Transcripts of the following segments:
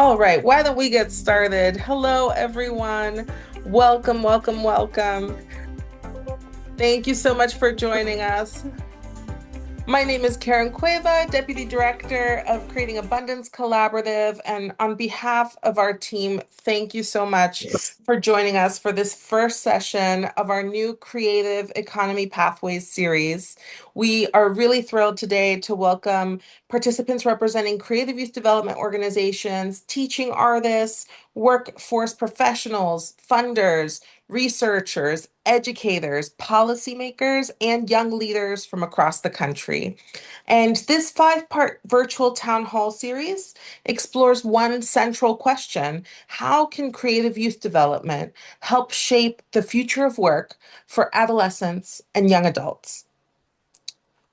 All right, why don't we get started? Hello, everyone. Welcome, welcome, welcome. Thank you so much for joining us. My name is Karen Cueva, Deputy Director of Creating Abundance Collaborative. And on behalf of our team, thank you so much for joining us for this first session of our new Creative Economy Pathways series. We are really thrilled today to welcome participants representing creative youth development organizations, teaching artists, workforce professionals, funders, researchers, educators, policymakers, and young leaders from across the country. And this five-part virtual town hall series explores one central question: how can creative youth development help shape the future of work for adolescents and young adults?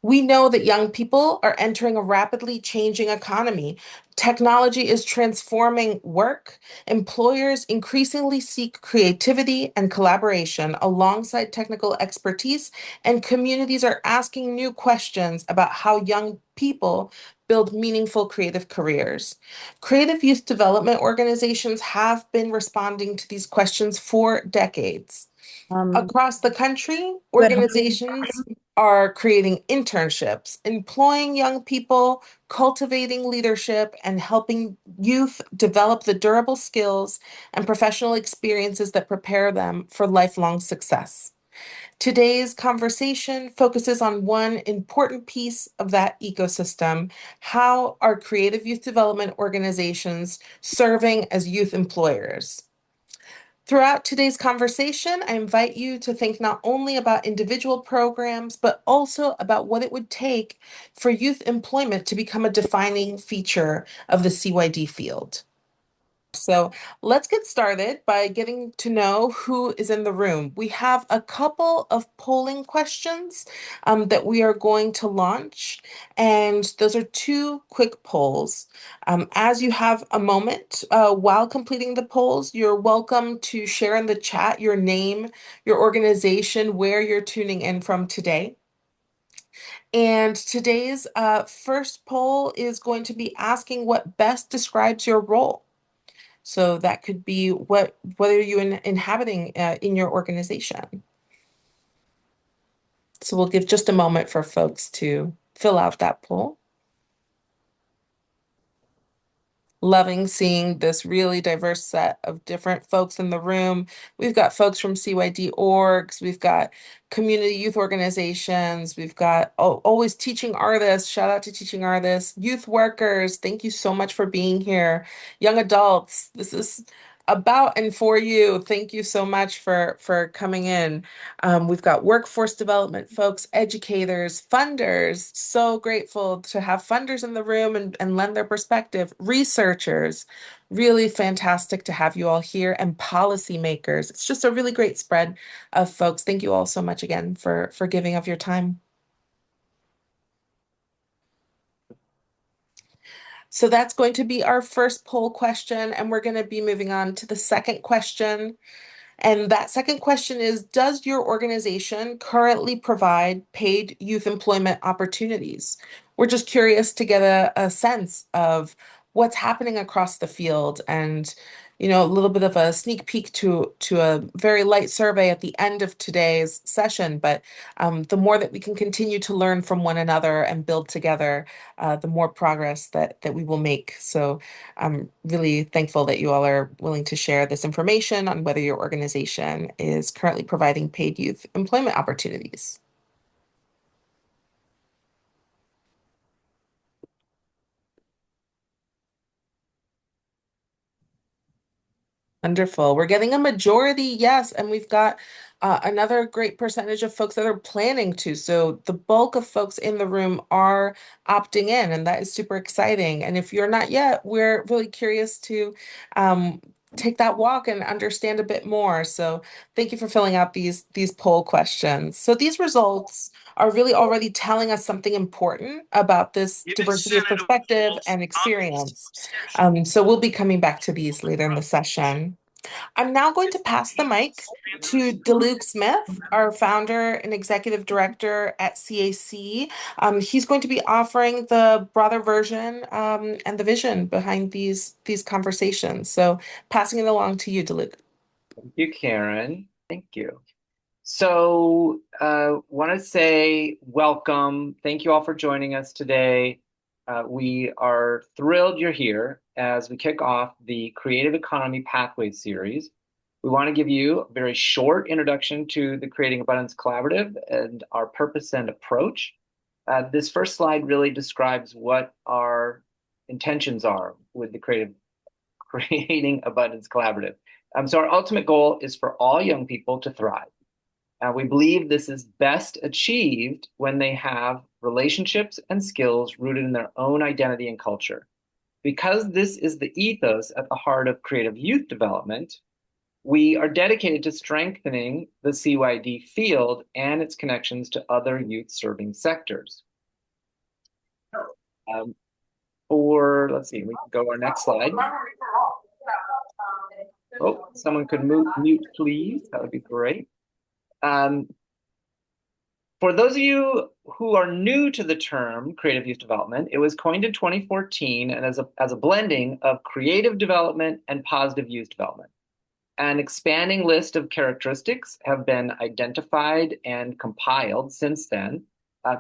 We know that young people are entering a rapidly changing economy. Technology is transforming work. Employers increasingly seek creativity and collaboration alongside technical expertise, and communities are asking new questions about how young people build meaningful creative careers. Creative youth development organizations have been responding to these questions for decades. Across the country, Bueno, organizations are creating internships, employing young people, cultivating leadership, and helping youth develop the durable skills and professional experiences that prepare them for lifelong success. Today's conversation focuses on one important piece of that ecosystem: how are creative youth development organizations serving as youth employers? Throughout today's conversation, I invite you to think not only about individual programs, but also about what it would take for youth employment to become a defining feature of the CYD field. So let's get started by getting to know who is in the room. We have a couple of polling questions that we are going to launch, and those are two quick polls. As you have a moment while completing the polls, you're welcome to share in the chat your name, your organization, where you're tuning in from today. And today's first poll is going to be asking what best describes your role. So that could be what are you inhabiting in your organization? So we'll give just a moment for folks to fill out that poll. Loving seeing this really diverse set of different folks in the room. We've got folks from CYD orgs, we've got community youth organizations, we've got always teaching artists. Shout out to teaching artists, youth workers. Thank you so much for being here. Young adults, this is about and for you. Thank you so much for coming in. We've got workforce development folks, educators, funders. So grateful to have funders in the room and lend their perspective. Researchers, really fantastic to have you all here. And policymakers. It's just a really great spread of folks. Thank you all so much again for giving of your time. So that's going to be our first poll question, and we're going to be moving on to the second question. And that second question is, does your organization currently provide paid youth employment opportunities? We're just curious to get a sense of what's happening across the field, and a little bit of a sneak peek to a very light survey at the end of today's session. But the more that we can continue to learn from one another and build together, the more progress that we will make. So I'm really thankful that you all are willing to share this information on whether your organization is currently providing paid youth employment opportunities. Wonderful. We're getting a majority yes, and we've got another great percentage of folks that are planning to. So the bulk of folks in the room are opting in, and that is super exciting. And if you're not yet, we're really curious to um, take that walk and understand a bit more. So thank you for filling out these poll questions. So these results are really already telling us something important about this diversity of perspective and experience. So we'll be coming back to these later in the session. I'm now going to pass the mic to DeLuke Smith, our founder and executive director at CAC. He's going to be offering the broader version and the vision behind these conversations. So passing it along to you, DeLuke. Thank you, Karen. Thank you. So, want to say welcome. Thank you all for joining us today. We are thrilled you're here as we kick off the Creative Economy Pathways series. We want to give you a very short introduction to the Creating Abundance Collaborative and our purpose and approach. This first slide really describes what our intentions are with the Creating Abundance Collaborative. So our ultimate goal is for all young people to thrive. We believe this is best achieved when they have relationships and skills rooted in their own identity and culture. Because this is the ethos at the heart of creative youth development, we are dedicated to strengthening the CYD field and its connections to other youth-serving sectors. Let's see, we can go to our next slide. Oh, someone could mute, please. That would be great. For those of you who are new to the term creative youth development, it was coined in 2014 and as a blending of creative development and positive youth development. An expanding list of characteristics have been identified and compiled since then.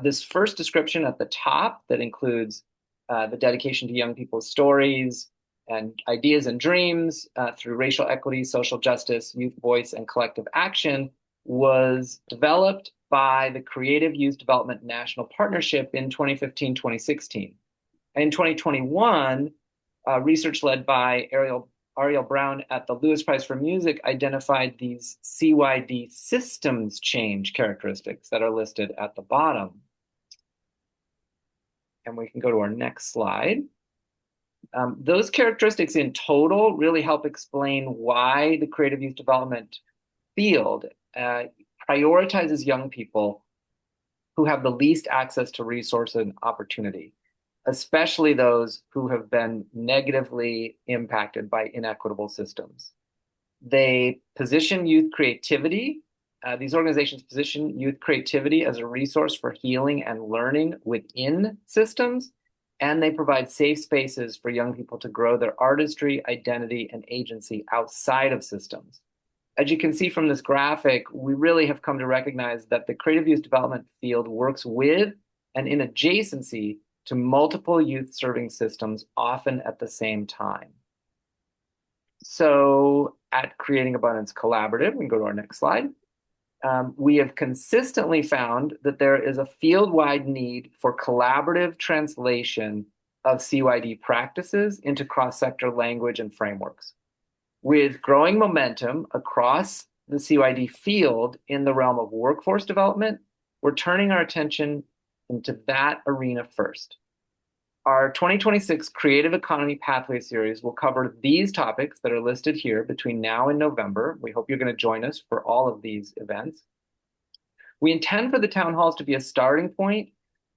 This first description at the top that includes the dedication to young people's stories and ideas and dreams through racial equity, social justice, youth voice, and collective action was developed by the Creative Youth Development National Partnership in 2015-2016. In 2021, research led by Ariel Brown at the Lewis Prize for Music identified these CYD systems change characteristics that are listed at the bottom. And we can go to our next slide. Those characteristics in total really help explain why the creative youth development field prioritizes young people who have the least access to resource and opportunity, especially those who have been negatively impacted by inequitable systems. They position youth creativity. These organizations position youth creativity as a resource for healing and learning within systems, and they provide safe spaces for young people to grow their artistry, identity, and agency outside of systems. As you can see from this graphic, we really have come to recognize that the creative youth development field works with and in adjacency to multiple youth-serving systems, often at the same time. So at Creating Abundance Collaborative, we can go to our next slide. We have consistently found that there is a field-wide need for collaborative translation of CYD practices into cross-sector language and frameworks. With growing momentum across the CYD field in the realm of workforce development, we're turning our attention into that arena first. Our 2026 Creative Economy Pathway Series will cover these topics that are listed here between now and November. We hope you're going to join us for all of these events. We intend for the town halls to be a starting point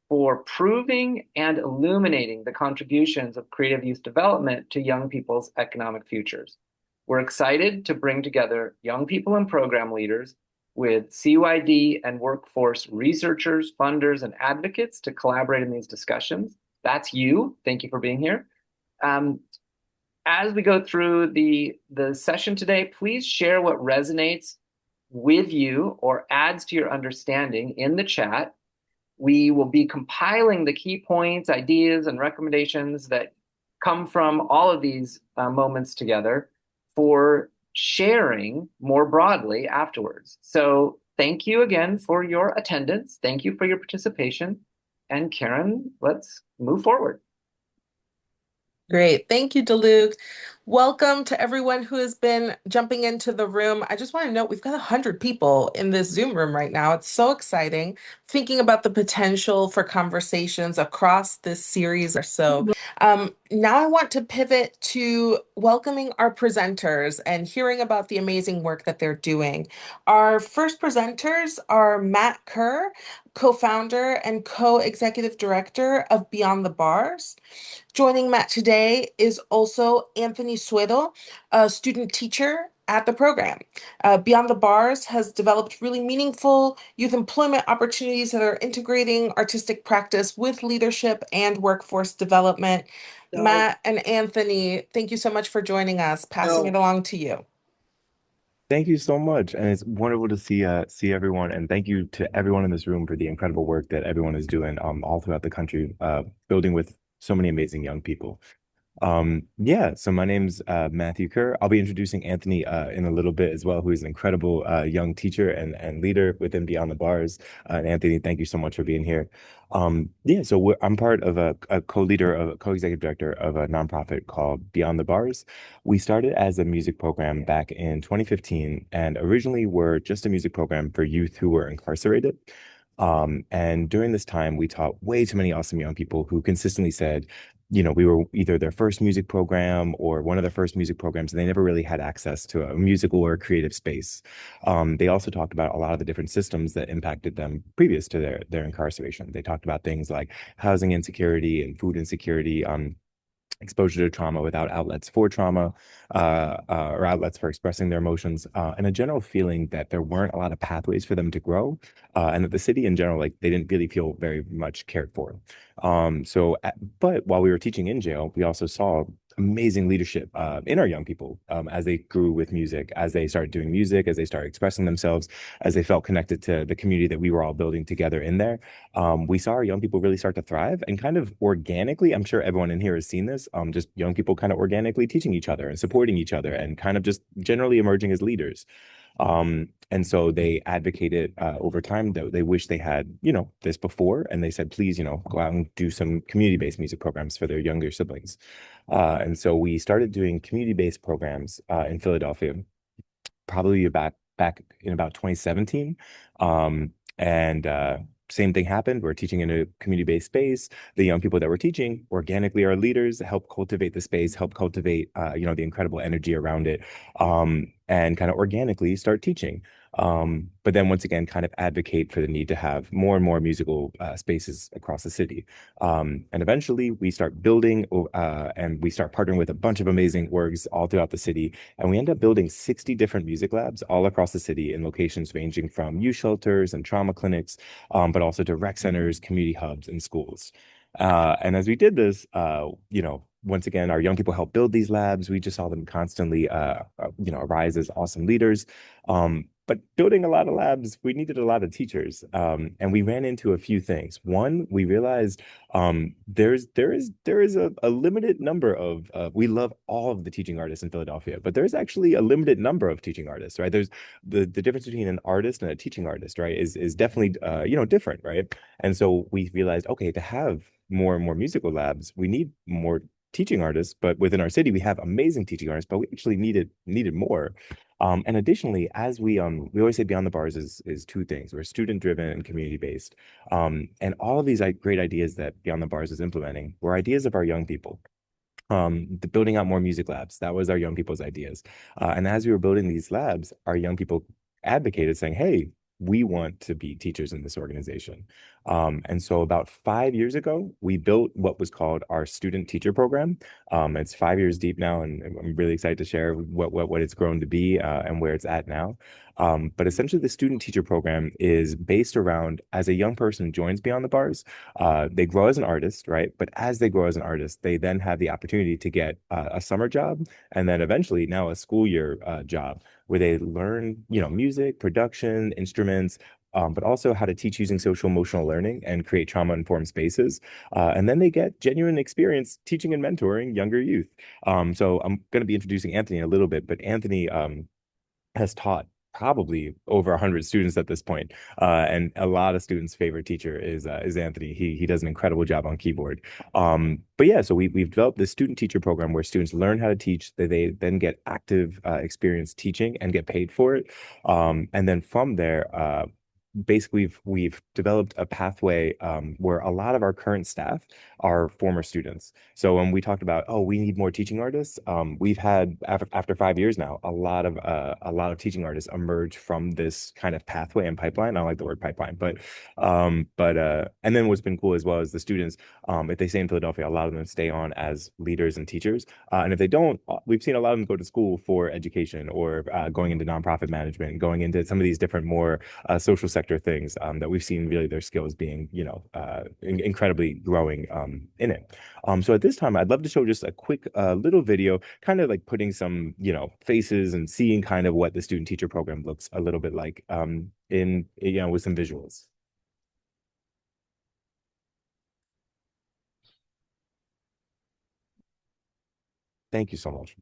for proving and illuminating the contributions of creative youth development to young people's economic futures. We're excited to bring together young people and program leaders with CYD and workforce researchers, funders, and advocates to collaborate in these discussions. That's you. Thank you for being here. As we go through the session today, please share what resonates with you or adds to your understanding in the chat. We will be compiling the key points, ideas, and recommendations that come from all of these moments together for sharing more broadly afterwards. So thank you again for your attendance. Thank you for your participation. And Karen, let's move forward. Great. Thank you, DeLuke. Welcome to everyone who has been jumping into the room. I just want to note we've got 100 people in this Zoom room right now. It's so exciting thinking about the potential for conversations across this series or so. Now I want to pivot to welcoming our presenters and hearing about the amazing work that they're doing. Our first presenters are Matt Kerr, co-founder and co-executive director of Beyond the Bars. Joining Matt today is also Anthony Suero, a student teacher at the program. Beyond the Bars has developed really meaningful youth employment opportunities that are integrating artistic practice with leadership and workforce development. So, Matt and Anthony, thank you so much for joining us. Passing it so along to you. Thank you so much. And it's wonderful to see everyone. And thank you to everyone in this room for the incredible work that everyone is doing all throughout the country, building with so many amazing young people. Yeah, so my name's Matthew Kerr. I'll be introducing Anthony in a little bit as well, who is an incredible young teacher and leader within Beyond the Bars. And Anthony, thank you so much for being here. Yeah, so I'm part of a co-leader, of a co-executive director of a nonprofit called Beyond the Bars. We started as a music program back in 2015, and originally were just a music program for youth who were incarcerated. And during this time, we taught way too many awesome young people who consistently said, we were either their first music program or one of their first music programs, and they never really had access to a musical or creative space. They also talked about a lot of the different systems that impacted them previous to their incarceration. They talked about things like housing insecurity and food insecurity, exposure to trauma without outlets for trauma, or outlets for expressing their emotions, and a general feeling that there weren't a lot of pathways for them to grow, and that the city in general, like they didn't really feel very much cared for. But while we were teaching in jail, we also saw amazing leadership in our young people as they grew with music, as they started doing music, as they started expressing themselves, as they felt connected to the community that we were all building together in there. We saw our young people really start to thrive and kind of organically, I'm sure everyone in here has seen this, just young people kind of organically teaching each other and supporting each other and kind of just generally emerging as leaders. And so they advocated over time that they wish they had, this before. And they said, please, go out and do some community-based music programs for their younger siblings. And so we started doing community-based programs in Philadelphia, probably back in about 2017. And same thing happened. We're teaching in a community-based space. The young people that we're teaching organically are leaders, help cultivate the space, help cultivate, the incredible energy around it, and kind of organically start teaching. But then once again, kind of advocate for the need to have more and more musical spaces across the city. And eventually we start building and we start partnering with a bunch of amazing orgs all throughout the city. And we end up building 60 different music labs all across the city in locations ranging from youth shelters and trauma clinics, but also to rec centers, community hubs, and schools. And as we did this, once again, our young people helped build these labs. We just saw them constantly, arise as awesome leaders. But building a lot of labs, we needed a lot of teachers. And we ran into a few things. One, we realized there is a limited number of we love all of the teaching artists in Philadelphia, but there's actually a limited number of teaching artists, right? There's the difference between an artist and a teaching artist, right, is definitely different, right? And so we realized, okay, to have more and more musical labs, we need more teaching artists, but within our city we have amazing teaching artists, but we actually needed more. And additionally, as we always say Beyond the Bars is two things. We're student driven and community based. And all of these great ideas that Beyond the Bars is implementing were ideas of our young people. The building out more music labs, that was our young people's ideas. And as we were building these labs, our young people advocated saying, hey, we want to be teachers in this organization. And so about 5 years ago, we built what was called our student teacher program. It's 5 years deep now, and I'm really excited to share what it's grown to be and where it's at now. But essentially, the student teacher program is based around, as a young person joins Beyond the Bars, they grow as an artist, right? But as they grow as an artist, they then have the opportunity to get a summer job and then eventually now a school year job where they learn, music, production, instruments, but also how to teach using social emotional learning and create trauma-informed spaces. And then they get genuine experience teaching and mentoring younger youth. So I'm going to be introducing Anthony in a little bit, but Anthony has taught probably over 100 students at this point. And a lot of students' favorite teacher is Anthony. He does an incredible job on keyboard. But yeah, so we've developed this student teacher program where students learn how to teach, they then get active experience teaching and get paid for it. And then from there, basically we've developed a pathway where a lot of our current staff are former students. So when we talked about, oh, we need more teaching artists, we've had after 5 years now, a lot of teaching artists emerge from this kind of pathway and pipeline. I don't like the word pipeline, but and then what's been cool as well is the students, if they stay in Philadelphia, a lot of them stay on as leaders and teachers. And if they don't, we've seen a lot of them go to school for education or going into nonprofit management, going into some of these different more social sector things that we've seen really their skills being, incredibly growing in it. So at this time, I'd love to show just a quick little video, kind of like putting some, faces and seeing kind of what the student teacher program looks a little bit like with some visuals. Thank you so much.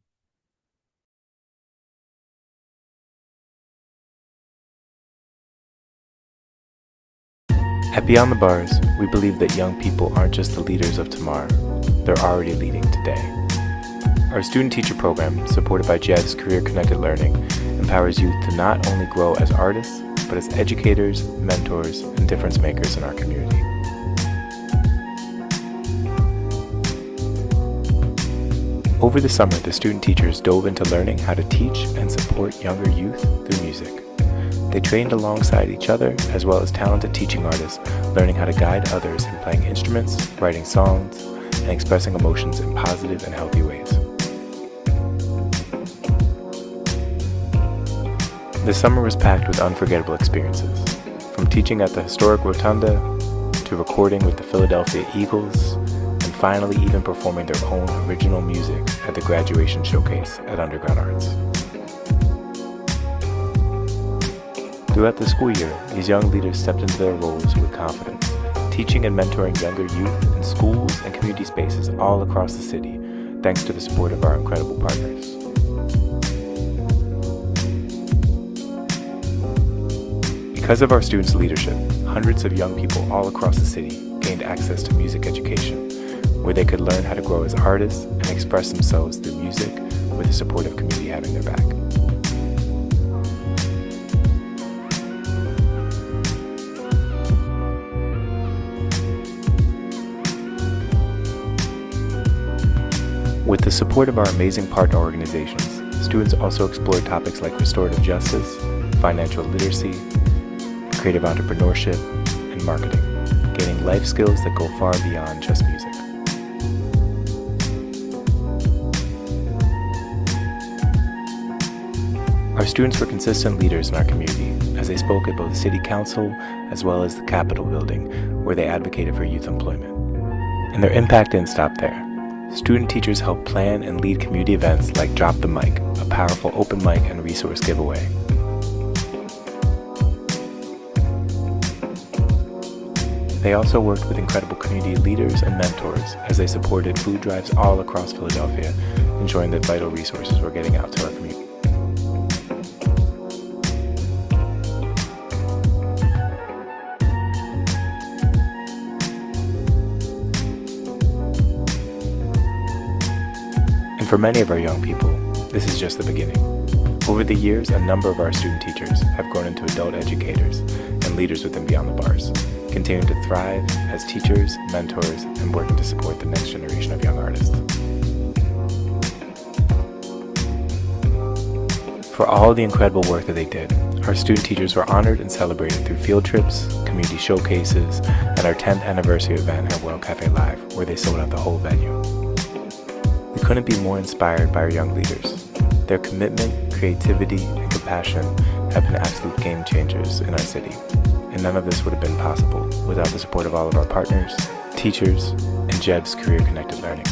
At Beyond the Bars, we believe that young people aren't just the leaders of tomorrow, they're already leading today. Our student teacher program, supported by JED's Career Connected Learning, empowers youth to not only grow as artists, but as educators, mentors, and difference makers in our community. Over the summer, the student teachers dove into learning how to teach and support younger youth through music. They trained alongside each other, as well as talented teaching artists, learning how to guide others in playing instruments, writing songs, and expressing emotions in positive and healthy ways. The summer was packed with unforgettable experiences, from teaching at the historic Rotunda, to recording with the Philadelphia Eagles, and finally even performing their own original music at the graduation showcase at Underground Arts. Throughout the school year, these young leaders stepped into their roles with confidence, teaching and mentoring younger youth in schools and community spaces all across the city, thanks to the support of our incredible partners. Because of our students' leadership, hundreds of young people all across the city gained access to music education, where they could learn how to grow as artists and express themselves through music with a supportive community having their back. With the support of our amazing partner organizations, students also explored topics like restorative justice, financial literacy, creative entrepreneurship, and marketing, gaining life skills that go far beyond just music. Our students were consistent leaders in our community as they spoke at both City Council as well as the Capitol building, where they advocated for youth employment. And their impact didn't stop there. Student teachers helped plan and lead community events like Drop the Mic, a powerful open mic and resource giveaway. They also worked with incredible community leaders and mentors as they supported food drives all across Philadelphia, ensuring that vital resources were getting out to our community. For many of our young people, this is just the beginning. Over the years, a number of our student teachers have grown into adult educators and leaders within Beyond the Bars, continuing to thrive as teachers, mentors, and working to support the next generation of young artists. For all the incredible work that they did, our student teachers were honored and celebrated through field trips, community showcases, and our 10th anniversary event at World Cafe Live, where they sold out the whole venue. We couldn't be more inspired by our young leaders. Their commitment, creativity, and compassion have been absolute game changers in our city, and none of this would have been possible without the support of all of our partners, teachers, and JEB's Career Connected Learning.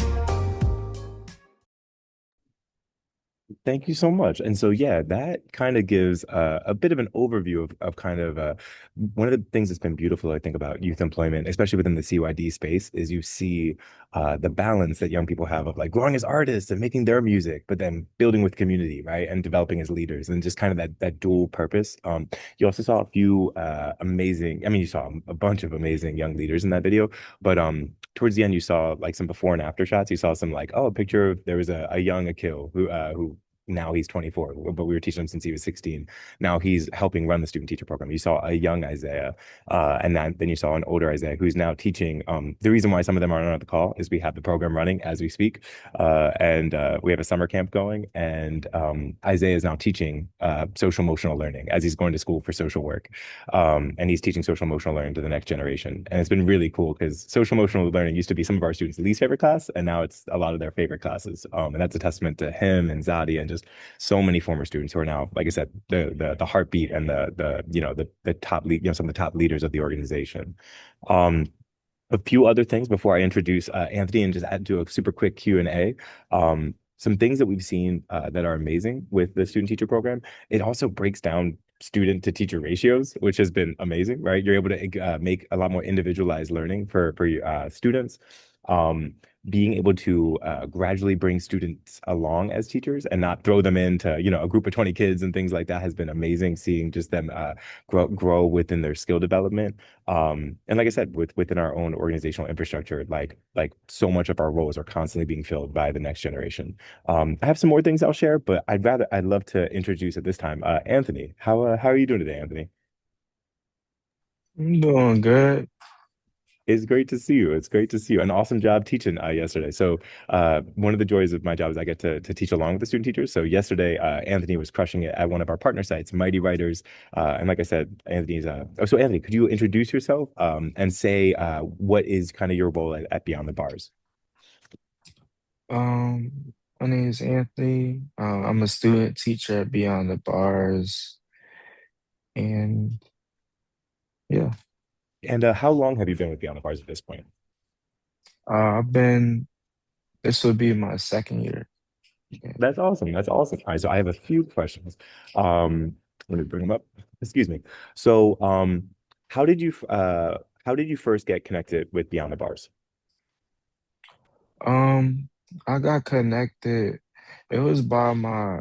Thank you so much. And so, yeah, that kind of gives a bit of an overview of kind of one of the things that's been beautiful, I think, about youth employment, especially within the CYD space, is you see the balance that young people have of like growing as artists and making their music, but then building with community, right? And developing as leaders and just kind of that dual purpose. You also saw a few you saw a bunch of amazing young leaders in that video, but towards the end, you saw like some before and after shots. You saw some like, oh, a picture of there was a young Akil who now he's 24, but we were teaching him since he was 16. Now he's helping run the student teacher program. You saw a young Isaiah, and then you saw an older Isaiah who's now teaching. The reason why some of them aren't on the call is we have the program running as we speak, and we have a summer camp going, and Isaiah is now teaching social emotional learning as he's going to school for social work, and he's teaching social emotional learning to the next generation. And it's been really cool because social emotional learning used to be some of our students' least favorite class, and now it's a lot of their favorite classes. And that's a testament to him and Zadi and just so many former students who are now, like I said, the heartbeat and the top lead, some of the top leaders of the organization. Um, a few other things before I introduce Anthony and just add to a super quick Q&A. Some things that we've seen that are amazing with the student teacher program. It also breaks down student to teacher ratios, which has been amazing, right? You're able to make a lot more individualized learning for students. Um, Being able to gradually bring students along as teachers and not throw them into, a group of 20 kids and things like that has been amazing, seeing just them grow within their skill development. And like I said, within our own organizational infrastructure, like so much of our roles are constantly being filled by the next generation. I have some more things I'll share, but I'd love to introduce at this time, Anthony. How are you doing today, Anthony? I'm doing good. It's great to see you. It's great to see you. An awesome job teaching yesterday. So one of the joys of my job is I get to teach along with the student teachers. So yesterday, Anthony was crushing it at one of our partner sites, Mighty Writers. And like I said, Anthony's. So Anthony, could you introduce yourself and say what is kind of your role at Beyond the Bars? My name is Anthony. I'm a student teacher at Beyond the Bars, and yeah, And how long have you been with Beyond the Bars at this point? I've been. This would be my second year. Yeah. That's awesome. That's awesome. All right, so I have a few questions. Let me bring them up. Excuse me. So, how did you first get connected with Beyond the Bars? Um, I got connected. It was by my.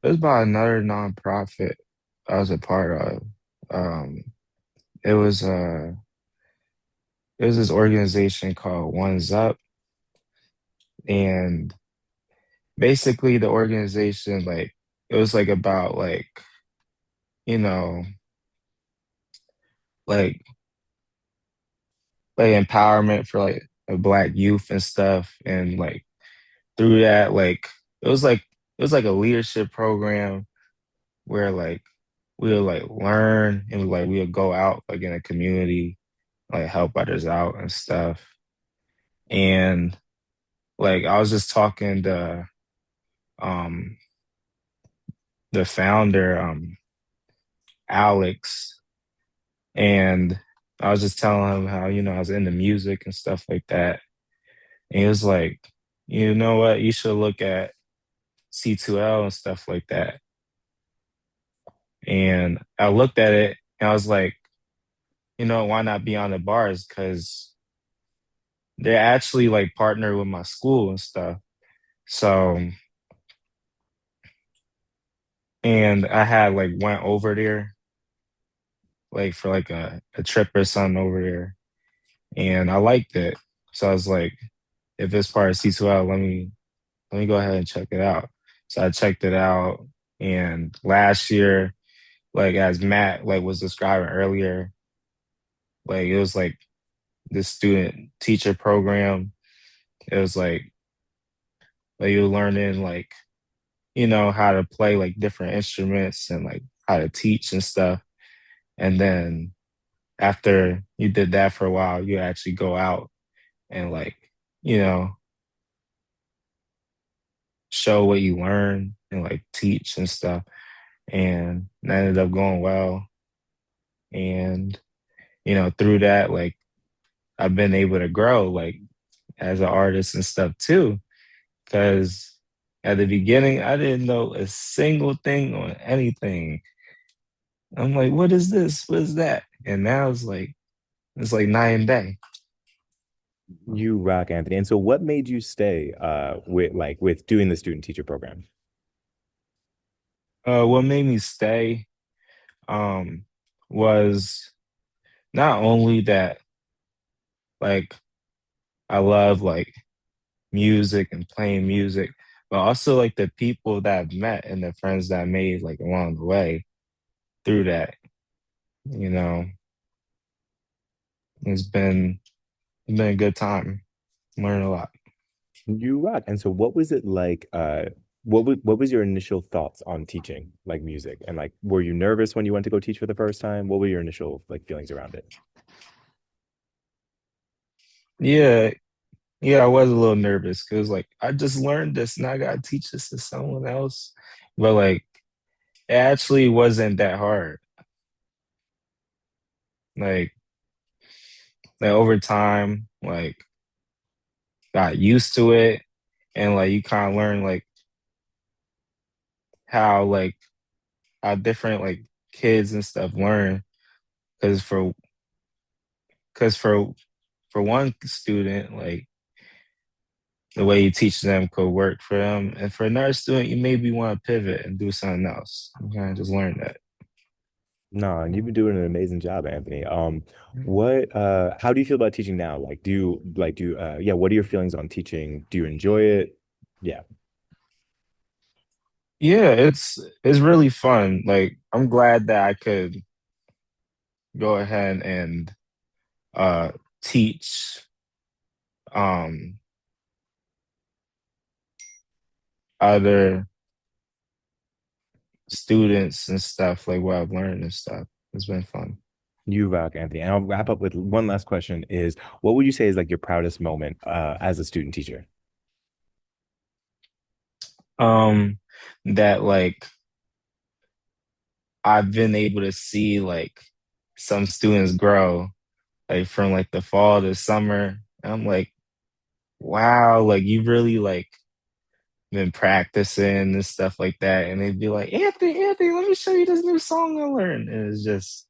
It was by another nonprofit I was a part of. Um, it was uh, it was this organization called One's Up, and basically the organization like it was like about you know like like empowerment for like a black youth and stuff, and like through that it was like a leadership program where like we would like learn and like we would go out like in a community, like help others out and stuff. And like I was just talking to um the founder, Alex, and I was just telling him how, I was into music and stuff like that. And he was like, you know what, you should look at C2L and stuff like that. And I looked at it and I was like, why not Beyond the Bars? Because they're actually like partnered with my school and stuff. So, and I had like went over there like for like a trip or something over there, and I liked it. So I was like, if it's part of C2L, let me go ahead and check it out. So I checked it out, and last year, like as Matt like was describing earlier, like it was like this student teacher program. It was like you're learning like how to play like different instruments and like how to teach and stuff. And then after you did that for a while, you actually go out and like you know show what you learn and like teach and stuff. And that ended up going well. And through that, like I've been able to grow like as an artist and stuff too. Because at the beginning, I didn't know a single thing on anything. I'm like, what is this? What is that? And now it's like night and day. You rock, Anthony. And so what made you stay with doing the student teacher program? What made me stay um was not only that like I love like music and playing music, but also like the people that I've met and the friends that I made like along the way through that. You know, it's been a good time. Learn a lot. You rock. And so what was it like what was your initial thoughts on teaching like music? And like were you nervous when you went to go teach for the first time? What were your initial like feelings around it? Yeah, yeah, I was a little nervous because like I just learned this and I gotta teach this to someone else. But like it actually wasn't that hard. Like over time, like got used to it and like you kind of learn like how like how different like kids and stuff learn. Because for one student, like the way you teach them could work for them, and for another student, you maybe want to pivot and do something else. You kind of just learn that. No, and you've been doing an amazing job, Anthony. What how do you feel about teaching now? Like yeah, what are your feelings on teaching? Do you enjoy it? Yeah. Yeah, it's really fun. Like I'm glad that I could go ahead and uh teach um other students and stuff like what I've learned and stuff. It's been fun. You rock, Anthony. And I'll wrap up with one last question is what would you say is like your proudest moment as a student teacher? Um that like I've been able to see like some students grow like from like the fall to summer. And I'm like, wow, like you really like been practicing and stuff like that. And they'd be like, Anthony, let me show you this new song I learned. And it's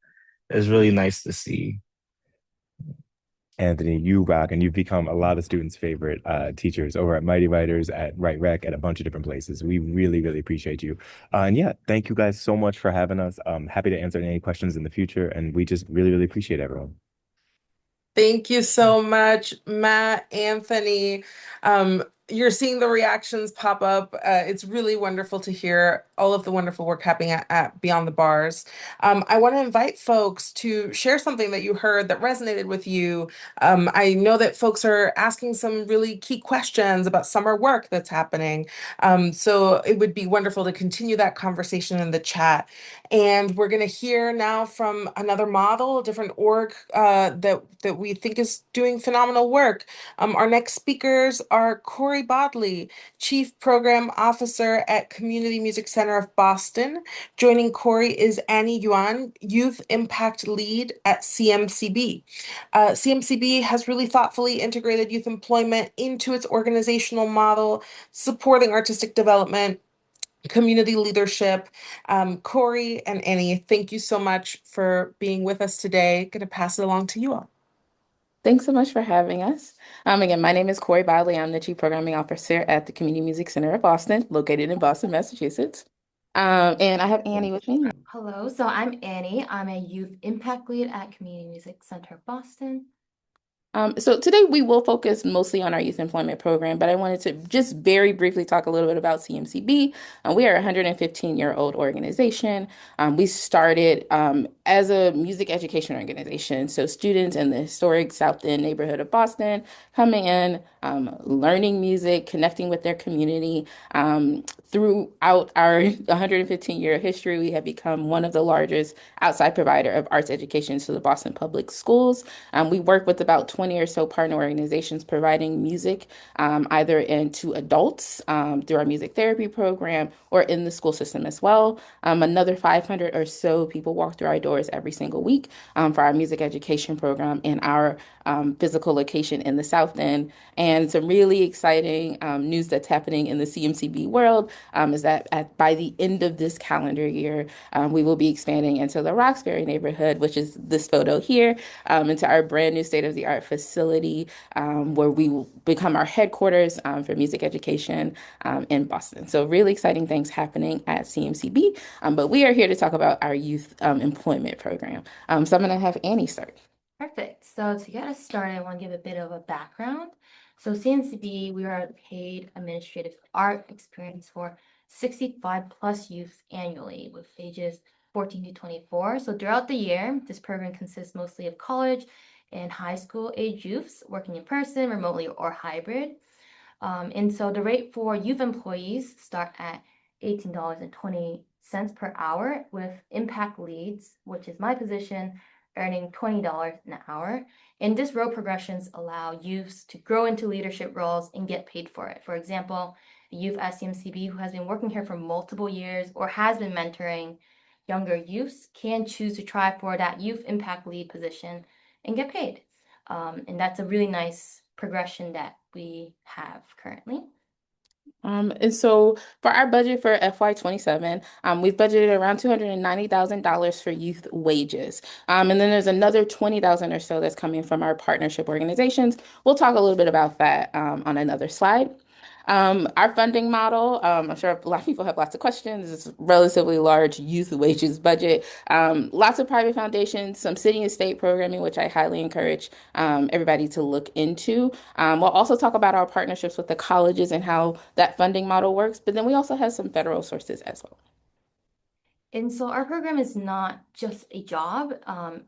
really nice to see. Anthony, you rock, and you've become a lot of students' favorite teachers over at Mighty Writers, at Right Rec, at a bunch of different places. We really, really appreciate you. And yeah, thank you guys so much for having us. Happy to answer any questions in the future, and we just really, really appreciate everyone. Thank you so much, Matt, Anthony. You're seeing the reactions pop up. It's really wonderful to hear all of the wonderful work happening at Beyond the Bars. I want to invite folks to share something that you heard that resonated with you. I know that folks are asking some really key questions about summer work that's happening. So it would be wonderful to continue that conversation in the chat. And we're going to hear now from another model, a different org that we think is doing phenomenal work. Our next speakers are Cori Bodley, Chief Program Officer at Community Music Center of Boston. Joining Cori is Annie Yuan, Youth Impact Lead at CMCB. CMCB has really thoughtfully integrated youth employment into its organizational model, supporting artistic development, community leadership. Cori and Annie, thank you so much for being with us today. Going to pass it along to you all. Thanks so much for having us. Again, my name is Cori Bodley. I'm the Chief Programming Officer at the Community Music Center of Boston, located in Boston, Massachusetts. And I have Annie with me. Hello, so I'm Annie. I'm a youth impact lead at Community Music Center Boston. So today we will focus mostly on our youth employment program, but I wanted to just very briefly talk a little bit about CMCB. We are a 115-year-old organization. We started as a music education organization. So students in the historic South End neighborhood of Boston coming in, learning music, connecting with their community. Throughout our 115-year history, we have become one of the largest outside provider of arts education to the Boston Public Schools. We work with about 20 or so partner organizations providing music either into adults through our music therapy program or in the school system as well. Another 500 or so people walk through our doors every single week for our music education program in our physical location in the South End. And some really exciting news that's happening in the CMCB world is that by the end of this calendar year, we will be expanding into the Roxbury neighborhood, which is this photo here, into our brand new state-of-the-art facility where we will become our headquarters for music education in Boston. So really exciting things happening at CMCB, but we are here to talk about our youth employment program. So I'm going to have Annie start. Perfect. So to get us started, I want to give a bit of a background. So CNCB, we are a paid administrative art experience for 65 plus youth annually with ages 14 to 24. So throughout the year, this program consists mostly of college and high school age youths working in person, remotely, or hybrid. And so the rate for youth employees start at $18.20 per hour, with impact leads, which is my position, earning $20 an hour. And this role progressions allow youths to grow into leadership roles and get paid for it. For example, a youth at CMCB who has been working here for multiple years or has been mentoring younger youths can choose to try for that youth impact lead position and get paid. And that's a really nice progression that we have currently. And so for our budget for FY27, we've budgeted around $290,000 for youth wages. And then there's another 20,000 or so that's coming from our partnership organizations. We'll talk a little bit about that on another slide. Our funding model, I'm sure a lot of people have lots of questions. It's a relatively large youth wages budget. Lots of private foundations, some city and state programming, which I highly encourage everybody to look into. We'll also talk about our partnerships with the colleges and how that funding model works, but then we also have some federal sources as well. And so our program is not just a job,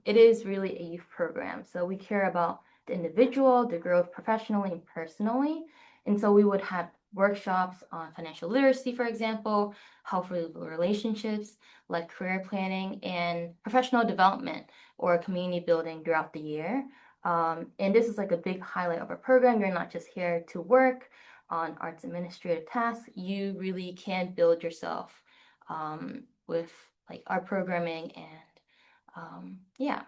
it is really a youth program. So we care about the individual, the growth professionally and personally. And so we would have workshops on financial literacy, for example, healthy relationships, like career planning and professional development or community building throughout the year. And this is like a big highlight of our program. You're not just here to work on arts administrative tasks, you really can build yourself with like our programming and yeah.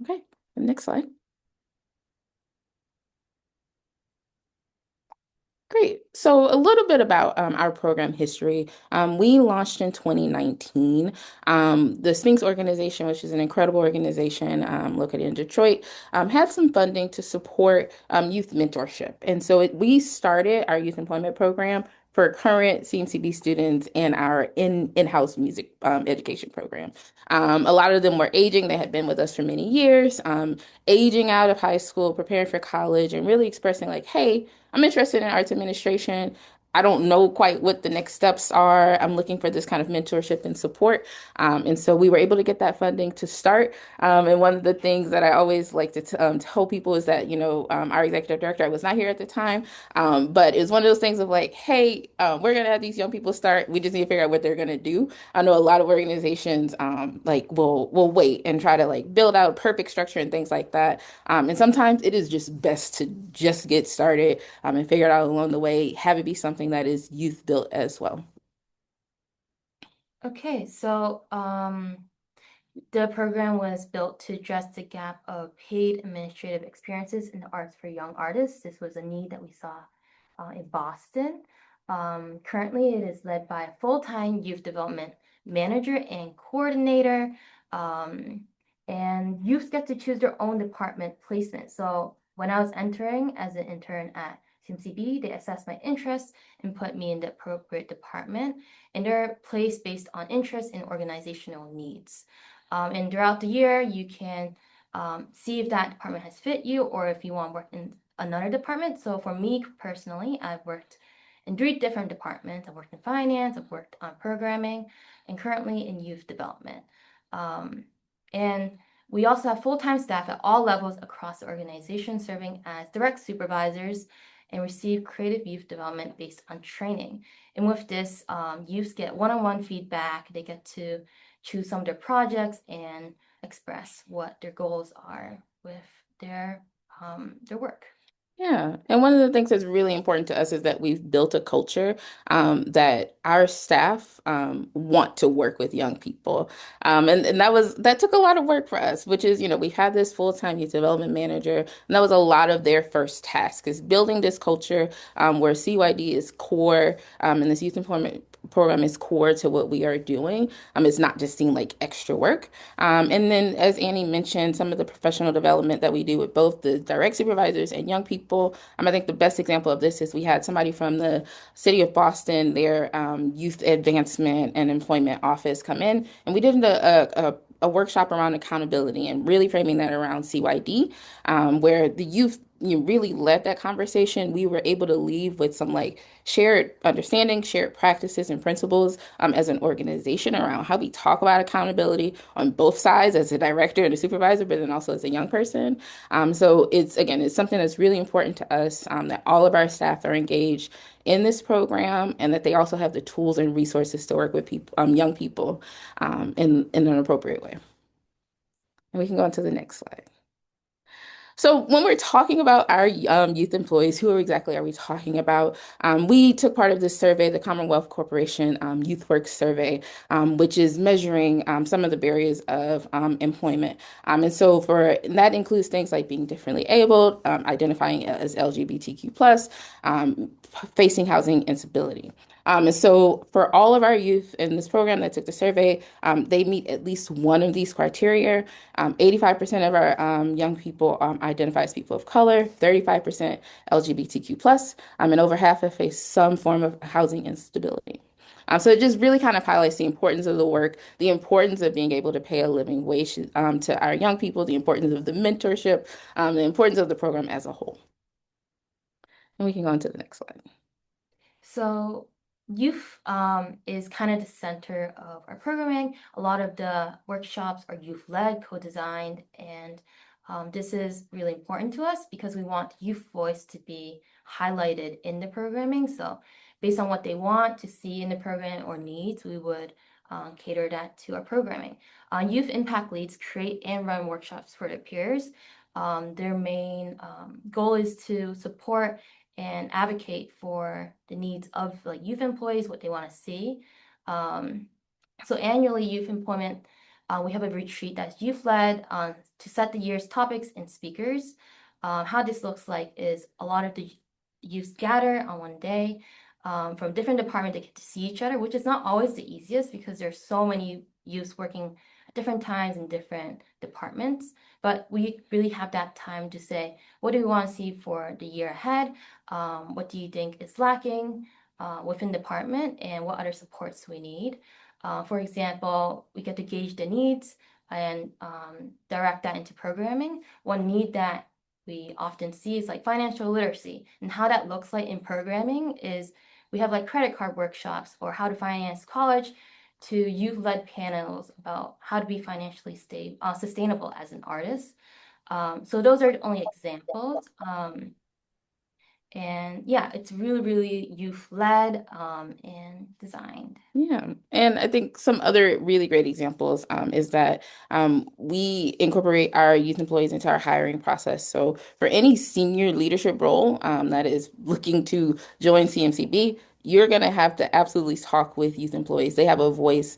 Okay, next slide. Great. So a little bit about our program history. We launched in 2019. The Sphinx organization, which is an incredible organization located in Detroit, had some funding to support youth mentorship. And so we started our youth employment program for current CMCB students and our in-house music education program. A lot of them were aging. They had been with us for many years, aging out of high school, preparing for college, and really expressing like, hey, I'm interested in arts administration. I don't know quite what the next steps are. I'm looking for this kind of mentorship and support. And so we were able to get that funding to start. And one of the things that I always like to tell people is that, our executive director, I was not here at the time, but it was one of those things of like, hey, we're going to have these young people start. We just need to figure out what they're going to do. I know a lot of organizations will wait and try to like build out perfect structure and things like that. And sometimes it is just best to just get started and figure it out along the way, have it be something that is youth built as well. Okay, so the program was built to address the gap of paid administrative experiences in the arts for young artists. This was a need that we saw in Boston. Currently, it is led by a full-time youth development manager and coordinator, and youths get to choose their own department placement. So when I was entering as an intern at CMCB, they assessed my interests and put me in the appropriate department, and they're placed based on interest and organizational needs. And throughout the year, you can see if that department has fit you or if you want to work in another department. So for me personally, I've worked in 3 different departments. I've worked in finance, I've worked on programming, and currently in youth development. And we also have full-time staff at all levels across the organization serving as direct supervisors and receive creative youth development based on training. And with this, youths get one-on-one feedback. They get to choose some of their projects and express what their goals are with their work. Yeah. And one of the things that's really important to us is that we've built a culture that our staff want to work with young people. And that took a lot of work for us, which is, we had this full-time youth development manager, and that was a lot of their first task is building this culture where CYD is core and this youth employment program is core to what we are doing. It's not just seem like extra work. And then, as Annie mentioned, some of the professional development that we do with both the direct supervisors and young people. I think the best example of this is we had somebody from the city of Boston, their youth advancement and employment office come in, and we did a workshop around accountability and really framing that around CYD, where the youth you really led that conversation. We were able to leave with some like shared understanding, shared practices and principles as an organization around how we talk about accountability on both sides as a director and a supervisor, but then also as a young person. So it's something that's really important to us that all of our staff are engaged in this program and that they also have the tools and resources to work with people, young people in an appropriate way. And we can go on to the next slide. So when we're talking about our youth employees, who exactly are we talking about? We took part of this survey, the Commonwealth Corporation Youth Work Survey, which is measuring some of the barriers of employment. And so that includes things like being differently abled, identifying as LGBTQ+, facing housing instability. And so for all of our youth in this program that took the survey, they meet at least one of these criteria. 85% of our young people identify as people of color, 35% LGBTQ+, and over half have faced some form of housing instability. So it just really kind of highlights the importance of the work, the importance of being able to pay a living wage to our young people, the importance of the mentorship, the importance of the program as a whole. And we can go on to the next slide. So youth is kind of the center of our programming. A lot of the workshops are youth-led, co-designed, and this is really important to us because we want youth voice to be highlighted in the programming. So based on what they want to see in the program or needs, we would cater that to our programming. Youth impact leads create and run workshops for their peers. Their main goal is to support and advocate for the needs of like youth employees, what they want to see. So annually, youth employment, we have a retreat that's youth-led to set the year's topics and speakers. How this looks like is a lot of the youth gather on one day from different departments. They get to see each other, which is not always the easiest because there's so many youths working at different times in different departments. But we really have that time to say, what do we want to see for the year ahead? What do you think is lacking within the department and what other supports we need? For example, we get to gauge the needs and direct that into programming. One need that we often see is like financial literacy, and how that looks like in programming is we have like credit card workshops or how to finance college to youth-led panels about how to be financially sustainable as an artist. So those are only examples. And yeah, it's really, really youth-led and designed. Yeah, and I think some other really great examples is that we incorporate our youth employees into our hiring process. So for any senior leadership role that is looking to join CMCB, you're going to have to absolutely talk with youth employees. They have a voice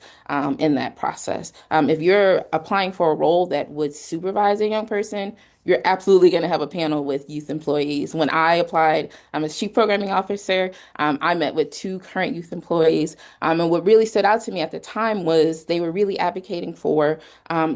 in that process. If you're applying for a role that would supervise a young person, you're absolutely going to have a panel with youth employees. When I applied, I'm a chief programming officer. I met with two current youth employees. And what really stood out to me at the time was they were really advocating for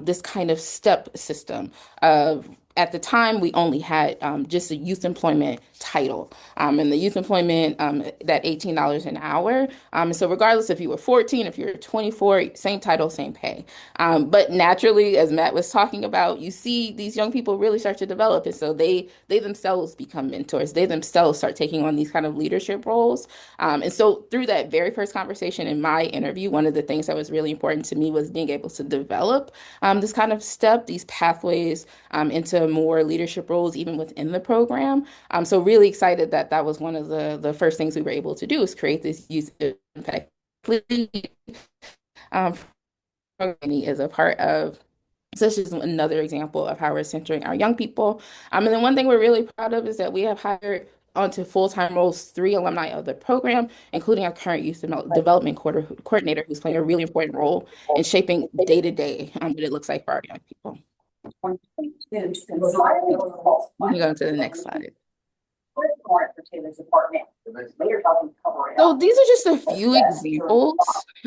this kind of step system of at the time, we only had just a youth employment title. And the youth employment, that $18 an hour. So regardless if you were 14, if you were 24, same title, same pay. But naturally, as Matt was talking about, you see these young people really start to develop. And so they themselves become mentors. They themselves start taking on these kind of leadership roles. And so through that very first conversation in my interview, one of the things that was really important to me was being able to develop this kind of step, these pathways into more leadership roles, even within the program. So really excited that that was one of the first things we were able to do is create this youth impact program as a part of. So this is another example of how we're centering our young people. And then one thing we're really proud of is that we have hired onto full-time roles 3 alumni of the program, including our current youth development coordinator, who's playing a really important role in shaping day-to-day what it looks like for our young people. We can go to the next slide. So these are just a few examples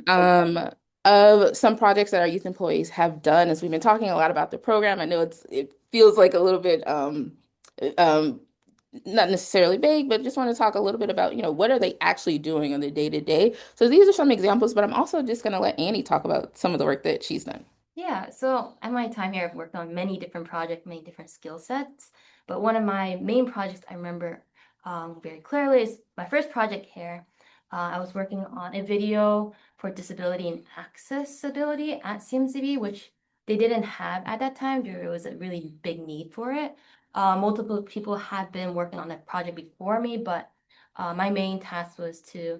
of some projects that our youth employees have done. As we've been talking a lot about the program, I know it feels like a little bit not necessarily vague, but just want to talk a little bit about, what are they actually doing on the day-to-day. So these are some examples, but I'm also just going to let Annie talk about some of the work that she's done. Yeah, so at my time here, I've worked on many different projects, many different skill sets. But one of my main projects I remember very clearly is my first project here. I was working on a video for disability and accessibility at CMCB, which they didn't have at that time. There was a really big need for it. Multiple people had been working on that project before me, but my main task was to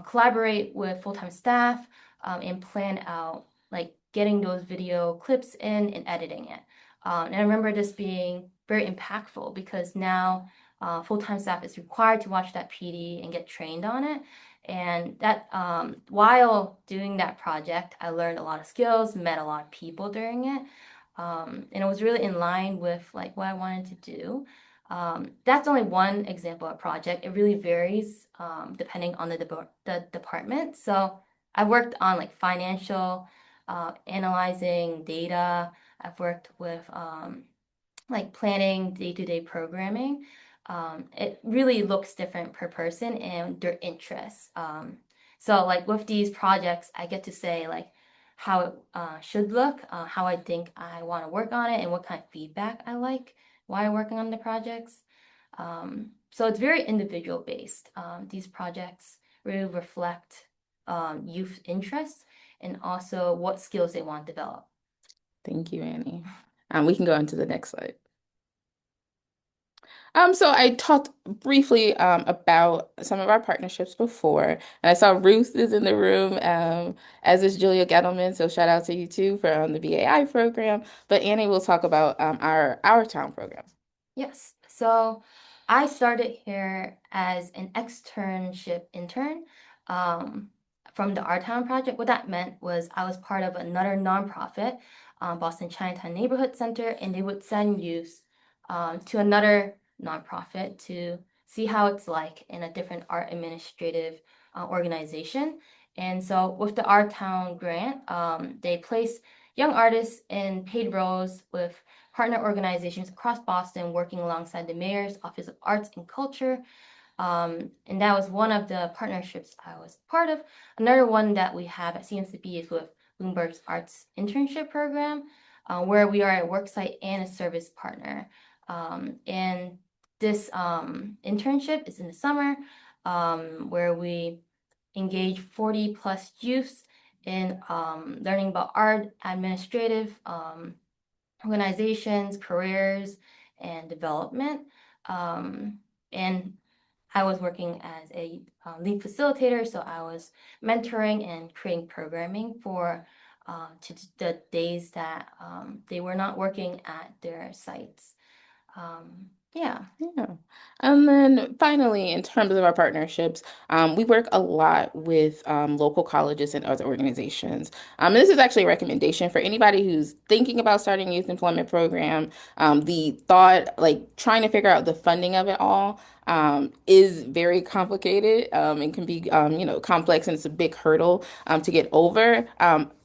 collaborate with full-time staff and plan out like getting those video clips in and editing it. And I remember this being very impactful because now full-time staff is required to watch that PD and get trained on it. And that while doing that project, I learned a lot of skills, met a lot of people during it. And it was really in line with like what I wanted to do. That's only one example of project. It really varies depending on the department. So I worked on like financial, analyzing data. I've worked with like planning day-to-day programming. It really looks different per person and their interests. So like with these projects, I get to say like how it should look, how I think I want to work on it, and what kind of feedback I like while working on the projects. So it's very individual based. These projects really reflect youth interests and also what skills they want to develop. Thank you, Annie. We can go on to the next slide. So I talked briefly about some of our partnerships before, and I saw Ruth is in the room, as is Julia Gettleman. So shout out to you too for the BAI program. But Annie will talk about our town program. Yes. So I started here as an externship intern from the Our Town project. What that meant was I was part of another nonprofit, Boston Chinatown Neighborhood Center, and they would send youth to another nonprofit to see how it's like in a different art administrative organization. And so with the Our Town grant, they place young artists in paid roles with partner organizations across Boston working alongside the Mayor's Office of Arts and Culture. And that was one of the partnerships I was part of. Another one that we have at CMCB is with Bloomberg's Arts Internship Program, where we are a worksite and a service partner. And this internship is in the summer, where we engage 40 plus youths in learning about art, administrative, organizations, careers, and development. And I was working as a lead facilitator, so I was mentoring and creating programming for to the days that they were not working at their sites. Yeah. Yeah. And then finally, in terms of our partnerships, we work a lot with local colleges and other organizations. And this is actually a recommendation for anybody who's thinking about starting a youth employment program. The thought, like trying to figure out the funding of it all, is very complicated and can be, complex, and it's a big hurdle to get over.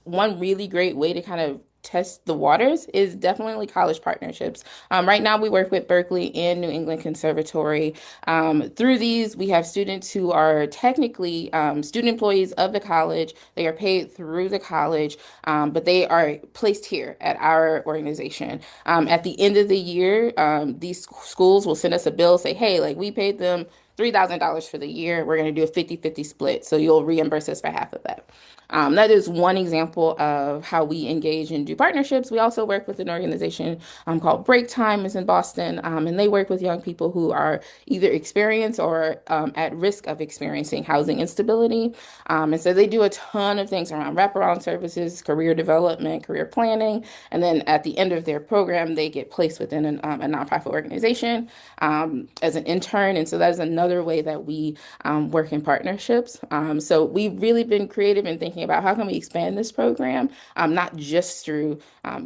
One really great way to kind of test the waters is definitely college partnerships. Right now, we work with Berkeley and New England Conservatory. Through these, we have students who are technically student employees of the college. They are paid through the college, but they are placed here at our organization. At the end of the year, these schools will send us a bill, say, hey, like we paid them $3,000 for the year. We're going to do a 50-50 split. So you'll reimburse us for half of that. That is one example of how we engage and do partnerships. We also work with an organization called Break Time, is in Boston, and they work with young people who are either experienced or at risk of experiencing housing instability. And so they do a ton of things around wraparound services, career development, career planning, and then at the end of their program, they get placed within a nonprofit organization as an intern. And so that is another way that we work in partnerships. So we've really been creative in thinking about how can we expand this program, not just through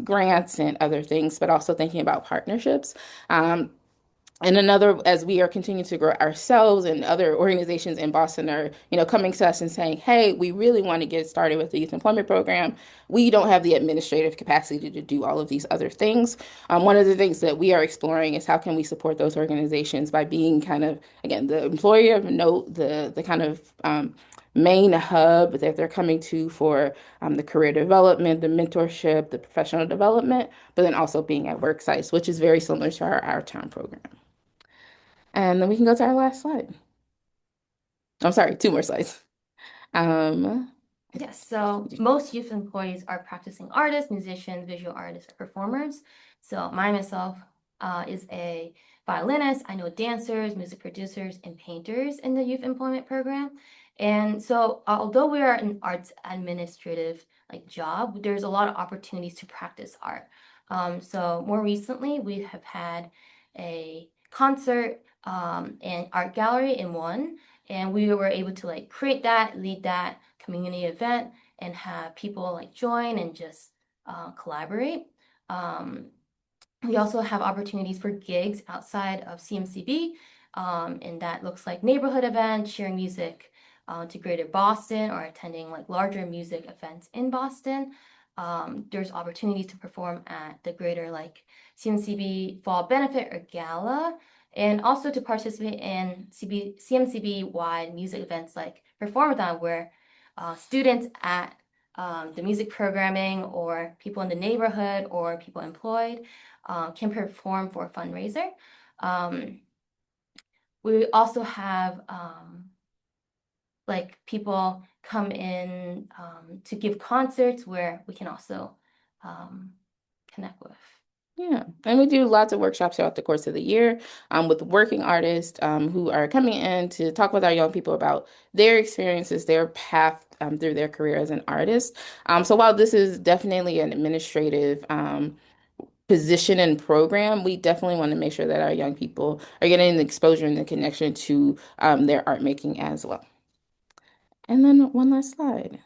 grants and other things, but also thinking about partnerships. And another, as we are continuing to grow ourselves, and other organizations in Boston are, coming to us and saying, hey, we really want to get started with the youth employment program. We don't have the administrative capacity to do all of these other things. One of the things that we are exploring is how can we support those organizations by being kind of, again, the employer of note, the kind of main hub that they're coming to for the career development, the mentorship, the professional development, but then also being at work sites, which is very similar to our town program. And then we can go to our last slide. I'm sorry, 2 more slides. Yes, so most youth employees are practicing artists, musicians, visual artists, or performers. So myself is a violinist. I know dancers, music producers, and painters in the youth employment program. And so although we are an arts administrative job, there's a lot of opportunities to practice art. So more recently, we have had a concert and art gallery in Yuan, and we were able to create that, lead that community event, and have people join and just collaborate. We also have opportunities for gigs outside of CMCB, and that looks like neighborhood events, sharing music to Greater Boston, or attending larger music events in Boston. There's opportunities to perform at the Greater CMCB Fall Benefit or Gala, and also to participate in CMCB-wide music events like Performathon, where students at the music programming, or people in the neighborhood, or people employed can perform for a fundraiser. We also have people come in to give concerts where we can also connect with. Yeah, and we do lots of workshops throughout the course of the year with working artists who are coming in to talk with our young people about their experiences, their path through their career as an artist. So while this is definitely an administrative position and program, we definitely want to make sure that our young people are getting the exposure and the connection to their art making as well. And then one last slide.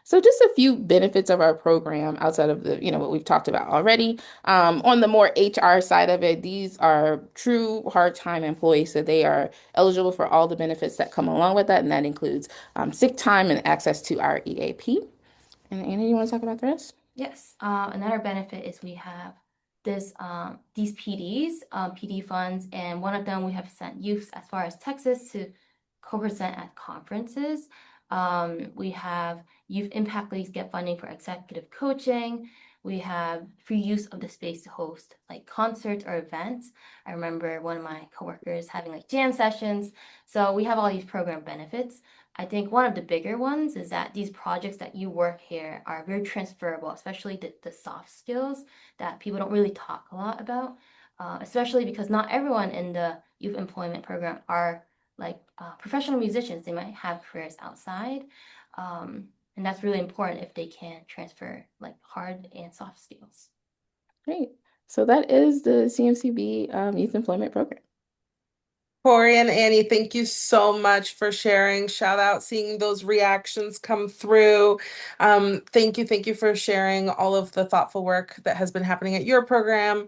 So just a few benefits of our program outside of the, what we've talked about already. On the more HR side of it, these are true hard-time employees, so they are eligible for all the benefits that come along with that, and that includes sick time and access to our EAP. And Anna, you want to talk about the rest? Yes, another benefit is we have these PDs, PD funds, and one of them we have sent youth as far as Texas to co-present at conferences. We have youth impact leagues get funding for executive coaching. We have free use of the space to host concerts or events. I remember one of my coworkers having jam sessions. So we have all these program benefits. I think one of the bigger ones is that these projects that you work here are very transferable, especially the soft skills that people don't really talk a lot about, especially because not everyone in the youth employment program are professional musicians. They might have careers outside, and that's really important if they can transfer hard and soft skills. Great. So that is the CMCB Youth Employment Program. Cori and Annie, thank you so much for sharing. Shout out seeing those reactions come through. Thank you for sharing all of the thoughtful work that has been happening at your program.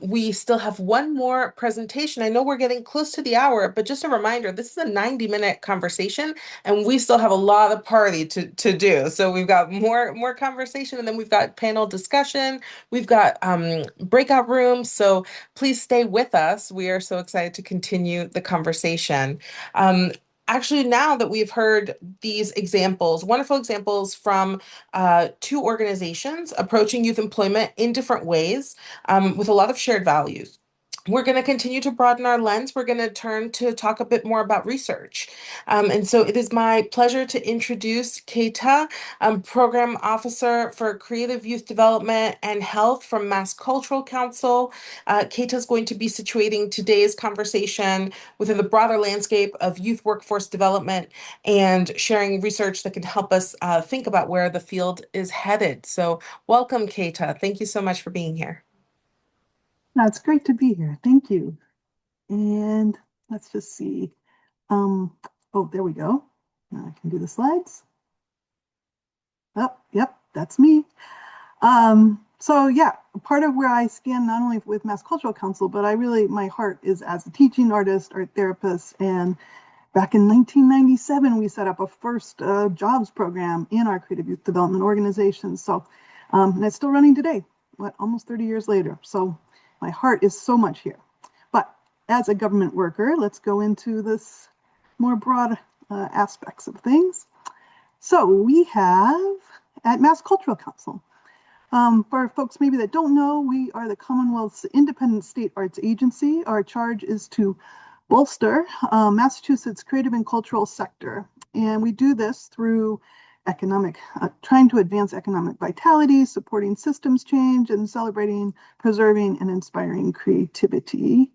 We still have one more presentation. I know we're getting close to the hour, but just a reminder, this is a 90-minute conversation, and we still have a lot of party to do. So we've got more conversation, and then we've got panel discussion. We've got breakout rooms. So please stay with us. We are so excited to continue the conversation. Actually, now that we've heard these examples, wonderful examples from 2 organizations approaching youth employment in different ways with a lot of shared values, we're going to continue to broaden our lens. We're going to turn to talk a bit more about research. And so it is my pleasure to introduce Käthe, Program Officer for Creative Youth Development and Health from Mass Cultural Council. Käthe is going to be situating today's conversation within the broader landscape of youth workforce development and sharing research that can help us think about where the field is headed. So welcome, Käthe. Thank you so much for being here. It's great to be here. Thank you. And let's just see. Oh, there we go. Now I can do the slides. Oh, yep, that's me. So yeah, part of where I stand not only with Mass Cultural Council, but my heart is as a teaching artist, art therapist, and back in 1997, we set up a first jobs program in our creative youth development organization. So, and it's still running today, almost 30 years later. So my heart is so much here. But as a government worker, let's go into this more broad aspects of things. So we have at Mass Cultural Council. For folks maybe that don't know, we are the Commonwealth's independent state arts agency. Our charge is to bolster Massachusetts creative and cultural sector. And we do this through trying to advance economic vitality, supporting systems change, and celebrating, preserving, and inspiring creativity.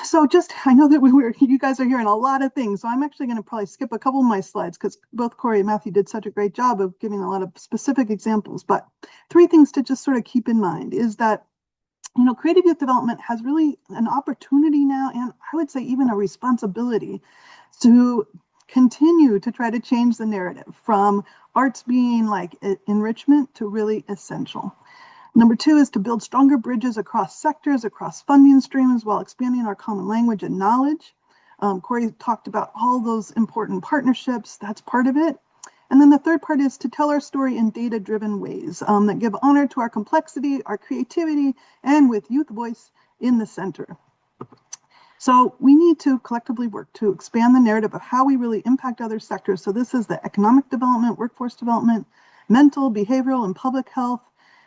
So I know that you guys are hearing a lot of things, so I'm actually going to probably skip a couple of my slides because both Cori and Matthew did such a great job of giving a lot of specific examples. But 3 things to just sort of keep in mind is that, creative youth development has really an opportunity now, and I would say even a responsibility to continue to try to change the narrative from arts being like enrichment to really essential. Number 2 is to build stronger bridges across sectors, across funding streams, while expanding our common language and knowledge. Cori talked about all those important partnerships. That's part of it. And then the third part is to tell our story in data-driven ways that give honor to our complexity, our creativity, and with youth voice in the center. So we need to collectively work to expand the narrative of how we really impact other sectors. So this is the economic development, workforce development, mental, behavioral, and public health.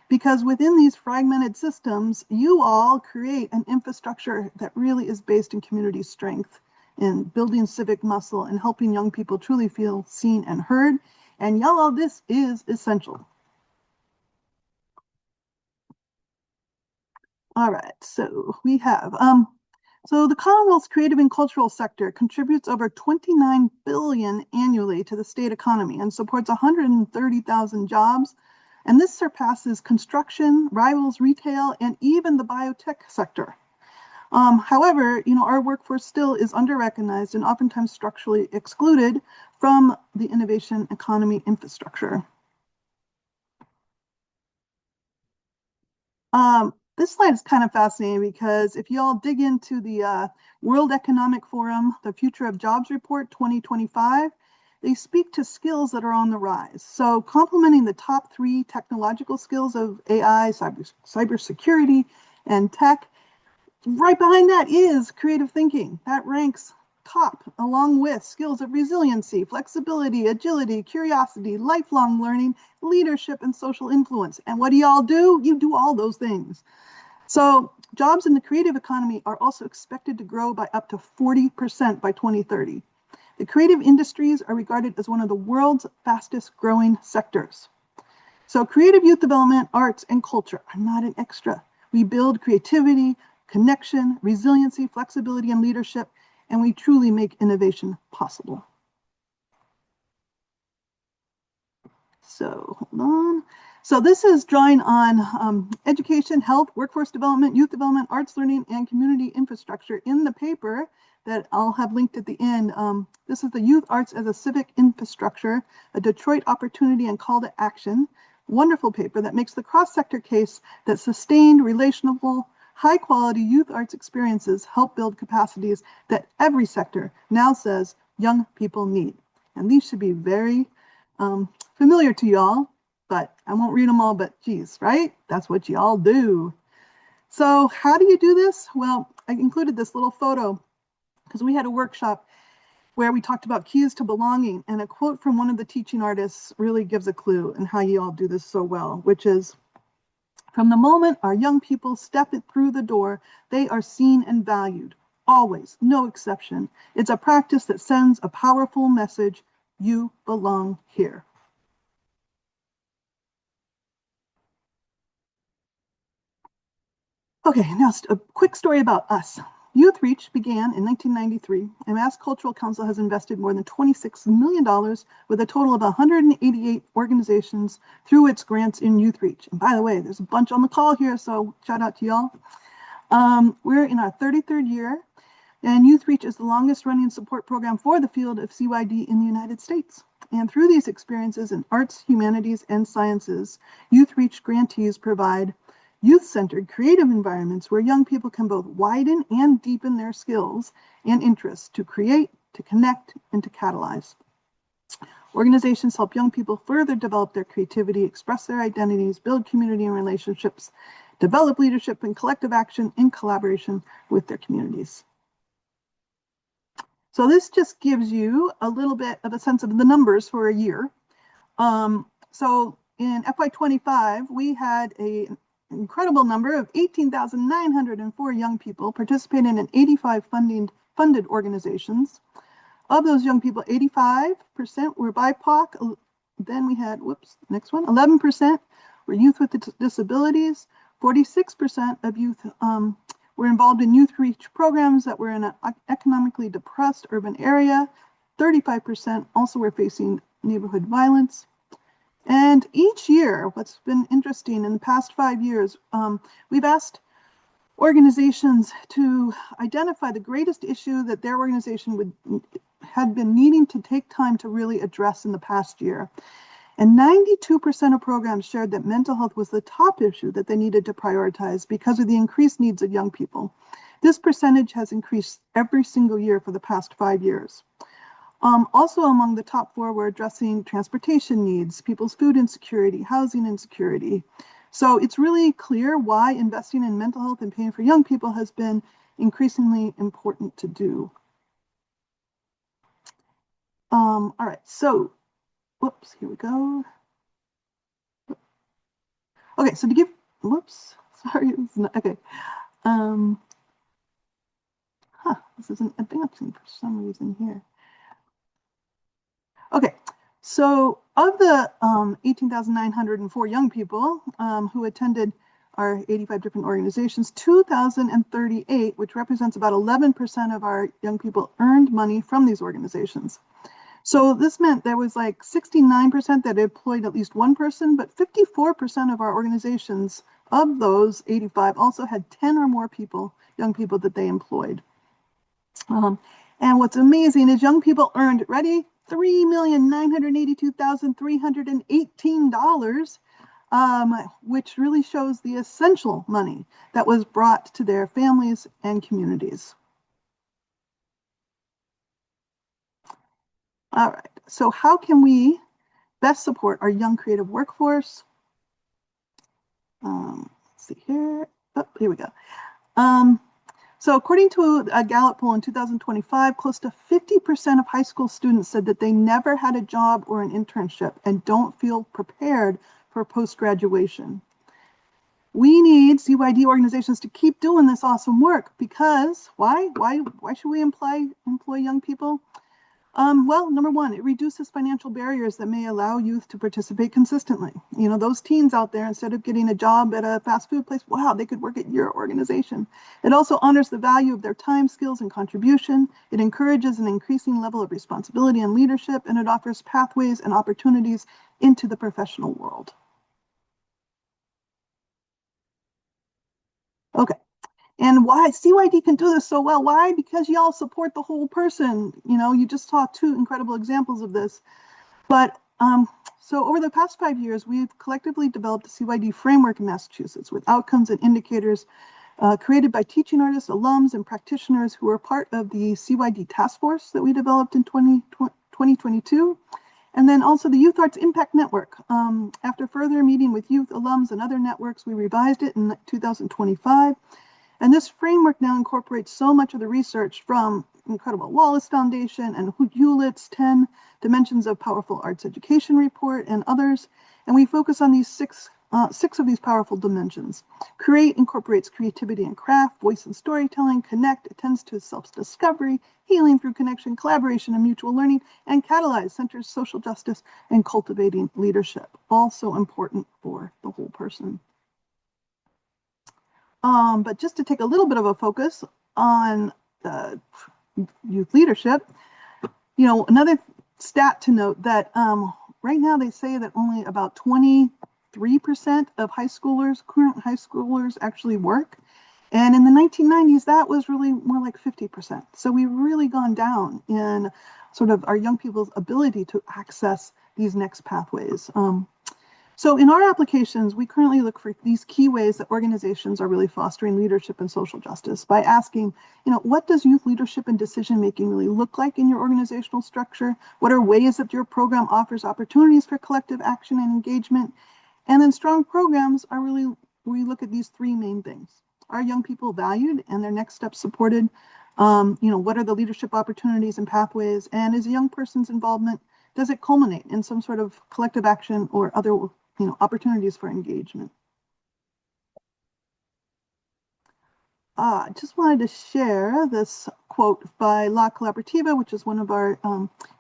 Because within these fragmented systems, you all create an infrastructure that really is based in community strength, in building civic muscle, and helping young people truly feel seen and heard. And y'all, this is essential. All right, so we have, so the Commonwealth's creative and cultural sector contributes over $29 billion annually to the state economy and supports 130,000 jobs. And this surpasses construction, rivals retail, and even the biotech sector. However, our workforce still is under-recognized and oftentimes structurally excluded from the innovation economy infrastructure. This slide is kind of fascinating because if you all dig into the World Economic Forum, the Future of Jobs Report 2025, they speak to skills that are on the rise. So complementing the top 3 technological skills of AI, cybersecurity, and tech, right behind that is creative thinking. That ranks top, along with skills of resiliency, flexibility, agility, curiosity, lifelong learning, leadership, and social influence. And what do y'all do? You do all those things. So jobs in the creative economy are also expected to grow by up to 40% by 2030. The creative industries are regarded as one of the world's fastest growing sectors. So creative youth development, arts, and culture are not an extra. We build creativity, connection, resiliency, flexibility, and leadership, and we truly make innovation possible. So hold on. So this is drawing on education, health, workforce development, youth development, arts learning, and community infrastructure in the paper that I'll have linked at the end. This is the Youth Arts as a Civic Infrastructure, a Detroit Opportunity and Call to Action. Wonderful paper that makes the cross-sector case that sustained, relational, high-quality youth arts experiences help build capacities that every sector now says young people need. And these should be very familiar to y'all, but I won't read them all, but geez, right? That's what y'all do. So how do you do this? Well, I included this little photo because we had a workshop where we talked about keys to belonging, and a quote from one of the teaching artists really gives a clue in how you all do this so well, which is, "From the moment our young people step it through the door, they are seen and valued, always, no exception. It's a practice that sends a powerful message, you belong here." Okay, now a quick story about us. Youth Reach began in 1993, and Mass Cultural Council has invested more than $26 million with a total of 188 organizations through its grants in Youth Reach. And by the way, there's a bunch on the call here, so shout out to y'all. We're in our 33rd year, and Youth Reach is the longest running support program for the field of CYD in the United States. And through these experiences in arts, humanities, and sciences, Youth Reach grantees provide youth-centered creative environments where young people can both widen and deepen their skills and interests to create, to connect, and to catalyze. Organizations help young people further develop their creativity, express their identities, build community and relationships, develop leadership and collective action in collaboration with their communities. So this just gives you a little bit of a sense of the numbers for a year. So in FY25, we had an incredible number of 18,904 young people participating in 85 funded organizations. Of those young people, 85% were BIPOC. Then we had, next one, 11% were youth with disabilities. 46% of youth were involved in youth reach programs that were in an economically depressed urban area. 35% also were facing neighborhood violence. And each year, what's been interesting in the past 5 years, we've asked organizations to identify the greatest issue that their organization had been needing to take time to really address in the past year. And 92% of programs shared that mental health was the top issue that they needed to prioritize because of the increased needs of young people. This percentage has increased every single year for the past 5 years. Also among the top 4 were addressing transportation needs, people's food insecurity, housing insecurity. So it's really clear why investing in mental health and paying for young people has been increasingly important to do. All right, so, here we go. Okay, so to give, okay. This isn't advancing for some reason here. Okay, so of the 18,904 young people who attended our 85 different organizations, 2,038, which represents about 11% of our young people, earned money from these organizations. So this meant there was like 69% that employed at least one person, but 54% of our organizations of those 85 also had 10 or more people, young people that they employed. And what's amazing is young people earned, ready, $3,982,318, which really shows the essential money that was brought to their families and communities. All right, so how can we best support our young creative workforce? Let's see here. Oh, here we go. So according to a Gallup poll in 2025, close to 50% of high school students said that they never had a job or an internship and don't feel prepared for post-graduation. We need CYD organizations to keep doing this awesome work because why should we employ young people? Well, number one, it reduces financial barriers that may allow youth to participate consistently. You know, those teens out there, instead of getting a job at a fast food place, wow, they could work at your organization. It also honors the value of their time, skills, and contribution. It encourages an increasing level of responsibility and leadership, and it offers pathways and opportunities into the professional world. Okay. And why CYD can do this so well? Why? Because y'all support the whole person. You know, you just saw 2 incredible examples of this. But so over the past 5 years, we've collectively developed a CYD framework in Massachusetts with outcomes and indicators created by teaching artists, alums, and practitioners who are part of the CYD task force that we developed in 2022. And then also the Youth Arts Impact Network. After further meeting with youth, alums, and other networks, we revised it in 2025. And this framework now incorporates so much of the research from incredible Wallace Foundation and Hewlett's 10 Dimensions of Powerful Arts Education report and others. And we focus on these six of these powerful dimensions. Create incorporates creativity and craft, voice and storytelling. Connect attends to self-discovery, healing through connection, collaboration, and mutual learning. And catalyze centers social justice and cultivating leadership. Also important for the whole person. But just to take a little bit of a focus on youth leadership, you know, another stat to note that right now they say that only about 23% of current high schoolers actually work. And in the 1990s, that was really more like 50%. So we've really gone down in sort of our young people's ability to access these next pathways. So in our applications, we currently look for these key ways that organizations are really fostering leadership and social justice by asking, you know, what does youth leadership and decision-making really look like in your organizational structure? What are ways that your program offers opportunities for collective action and engagement? And then strong programs are really, we look at these 3 main things. Are young people valued and their next steps supported? What are the leadership opportunities and pathways? And is a young person's involvement, does it culminate in some sort of collective action or other, opportunities for engagement? I just wanted to share this quote by La Collaborativa, which is one of our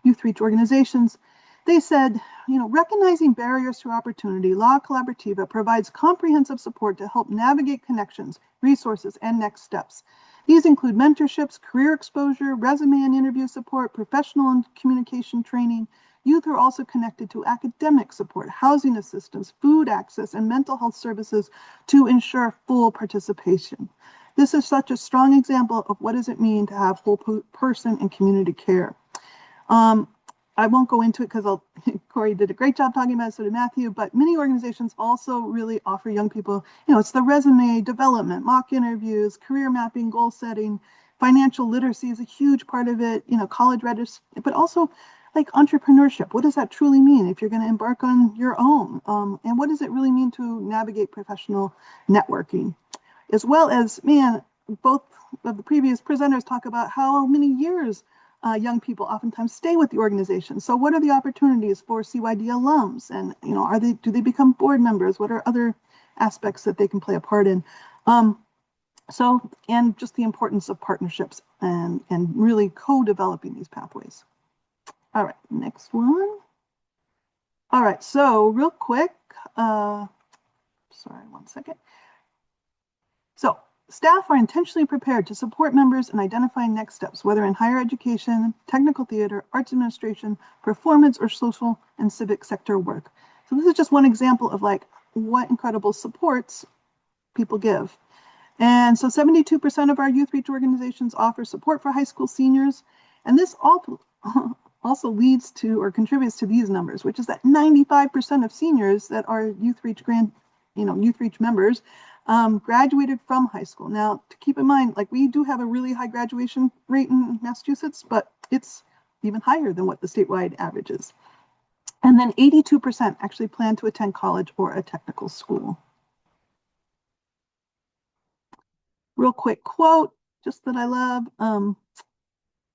youth reach organizations. They said, recognizing barriers to opportunity, La Collaborativa provides comprehensive support to help navigate connections, resources, and next steps. These include mentorships, career exposure, resume and interview support, professional and communication training. Youth are also connected to academic support, housing assistance, food access, and mental health services to ensure full participation. This is such a strong example of what does it mean to have whole person and community care. I won't go into it because Cori did a great job talking about it, so did Matthew, but many organizations also really offer young people, it's the resume development, mock interviews, career mapping, goal setting, financial literacy is a huge part of it, college readiness, but also like entrepreneurship. What does that truly mean if you're going to embark on your own? And what does it really mean to navigate professional networking? As well as, both of the previous presenters talk about how many years young people oftentimes stay with the organization. So what are the opportunities for CYD alums? And, do they become board members? What are other aspects that they can play a part in? And just the importance of partnerships and really co-developing these pathways. All right, next one. All right, so real quick, sorry, one second. So staff are intentionally prepared to support members in identifying next steps, whether in higher education, technical theater, arts administration, performance, or social and civic sector work. So this is just one example of what incredible supports people give. And so 72% of our youth reach organizations offer support for high school seniors. And this also leads to or contributes to these numbers, which is that 95% of seniors that are youth reach members graduated from high school. Now, to keep in mind, we do have a really high graduation rate in Massachusetts, but it's even higher than what the statewide average is. And then 82% actually plan to attend college or a technical school. Real quick quote, just that I love.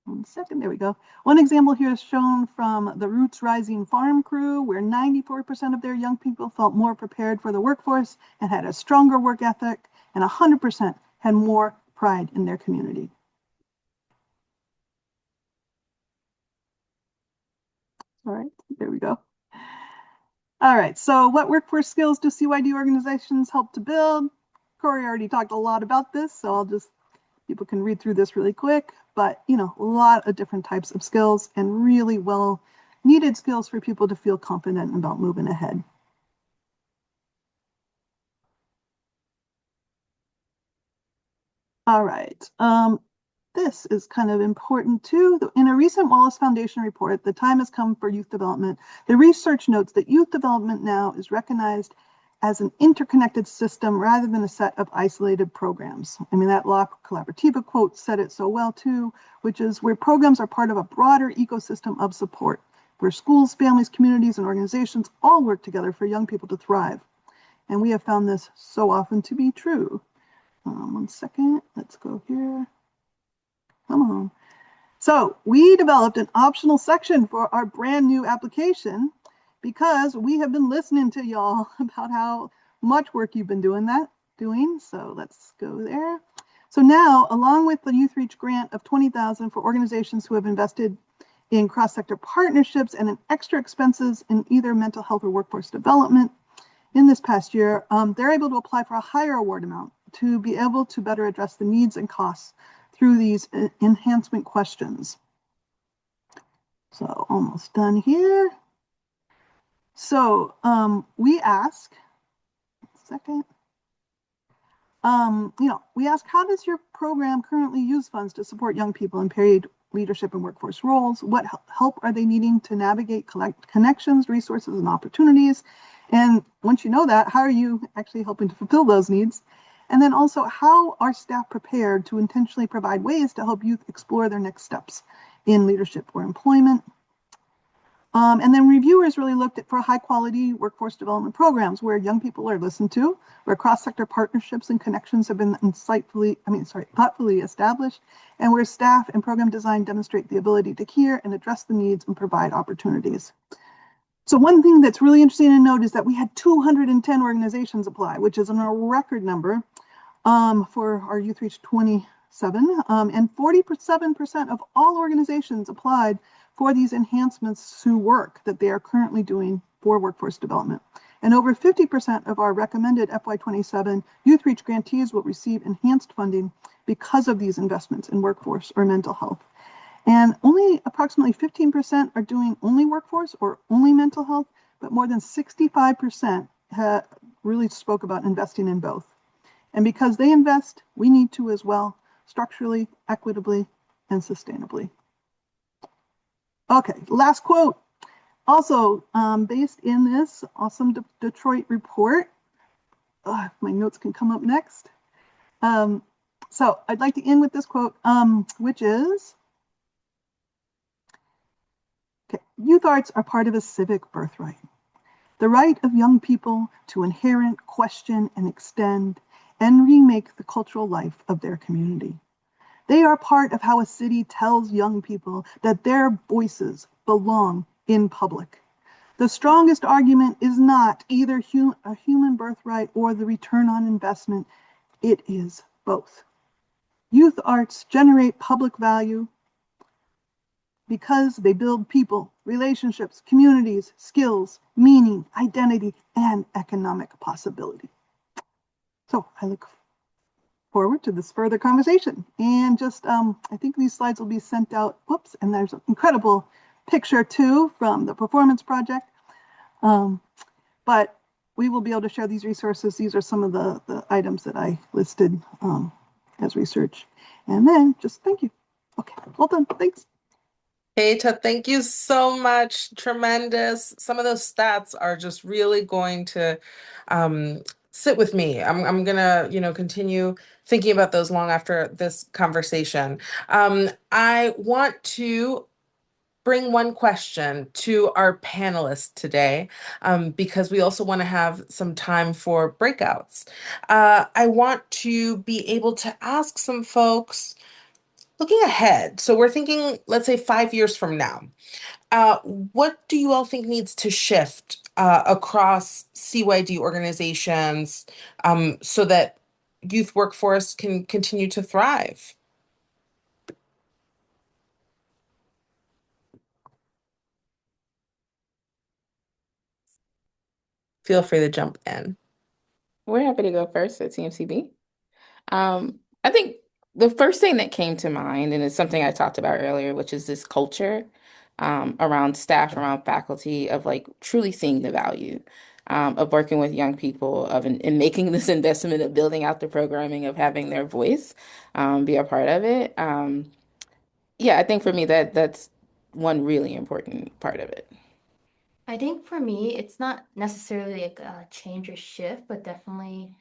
One second, there we go. One example here is shown from the Roots Rising Farm Crew, where 94% of their young people felt more prepared for the workforce and had a stronger work ethic, and 100% had more pride in their community. All right, there we go. All right, so what workforce skills do CYD organizations help to build? Cori already talked a lot about this, so people can read through this really quick, but a lot of different types of skills and really well needed skills for people to feel confident about moving ahead. All right, this is kind of important too. In a recent Wallace Foundation report, The Time Has Come for Youth Development, the research notes that youth development now is recognized as an interconnected system rather than a set of isolated programs. That La Collaborativa quote said it so well too, which is where programs are part of a broader ecosystem of support, where schools, families, communities, and organizations all work together for young people to thrive. And we have found this so often to be true. One second, let's go here. Come on. So we developed an optional section for our brand new application because we have been listening to y'all about how much work you've been doing. So let's go there. So now, along with the Youth Reach grant of $20,000 for organizations who have invested in cross-sector partnerships and in extra expenses in either mental health or workforce development in this past year, they're able to apply for a higher award amount to be able to better address the needs and costs through these enhancement questions. So almost done here. So we ask, we ask, how does your program currently use funds to support young people in paid leadership and workforce roles? What help are they needing to navigate connections, resources, and opportunities? And once you know that, how are you actually helping to fulfill those needs? And then also, how are staff prepared to intentionally provide ways to help youth explore their next steps in leadership or employment? And then reviewers really looked for high quality workforce development programs where young people are listened to, where cross-sector partnerships and connections have been thoughtfully established, and where staff and program design demonstrate the ability to hear and address the needs and provide opportunities. So one thing that's really interesting to note is that we had 210 organizations apply, which is a record number for our Youth Reach 27, and 47% of all organizations applied for these enhancements to work that they are currently doing for workforce development. And over 50% of our recommended FY27 Youth Reach grantees will receive enhanced funding because of these investments in workforce or mental health. And only approximately 15% are doing only workforce or only mental health, but more than 65% really spoke about investing in both. And because they invest, we need to as well, structurally, equitably, and sustainably. Okay, last quote. Also, based in this awesome Detroit report, if my notes can come up next. So I'd like to end with this quote, which is, okay, youth arts are part of a civic birthright. The right of young people to inherit, question, and extend, and remake the cultural life of their community. They are part of how a city tells young people that their voices belong in public. The strongest argument is not either a human birthright or the return on investment. It is both. Youth arts generate public value because they build people, relationships, communities, skills, meaning, identity, and economic possibility. So I look forward to this further conversation. And just, I think these slides will be sent out. Whoops, and there's an incredible picture too from the performance project. But we will be able to share these resources. These are some of the items that I listed as research. And then just thank you. Okay, well done, thanks. Käthe, thank you so much. Tremendous. Some of those stats are just really going to sit with me. I'm gonna, continue thinking about those long after this conversation. I want to bring one question to our panelists today, because we also want to have some time for breakouts. I want to be able to ask some folks looking ahead. So we're thinking, let's say 5 years from now. What do you all think needs to shift across CYD organizations so that youth workforce can continue to thrive? Feel free to jump in. We're happy to go first at CMCB. I think the first thing that came to mind, and it's something I talked about earlier, which is this culture around staff, around faculty, of like truly seeing the value of working with young people, in making this investment of building out the programming, of having their voice be a part of it. Yeah, I think for me that's one really important part of it. I think for me, it's not necessarily like a change or shift, but definitely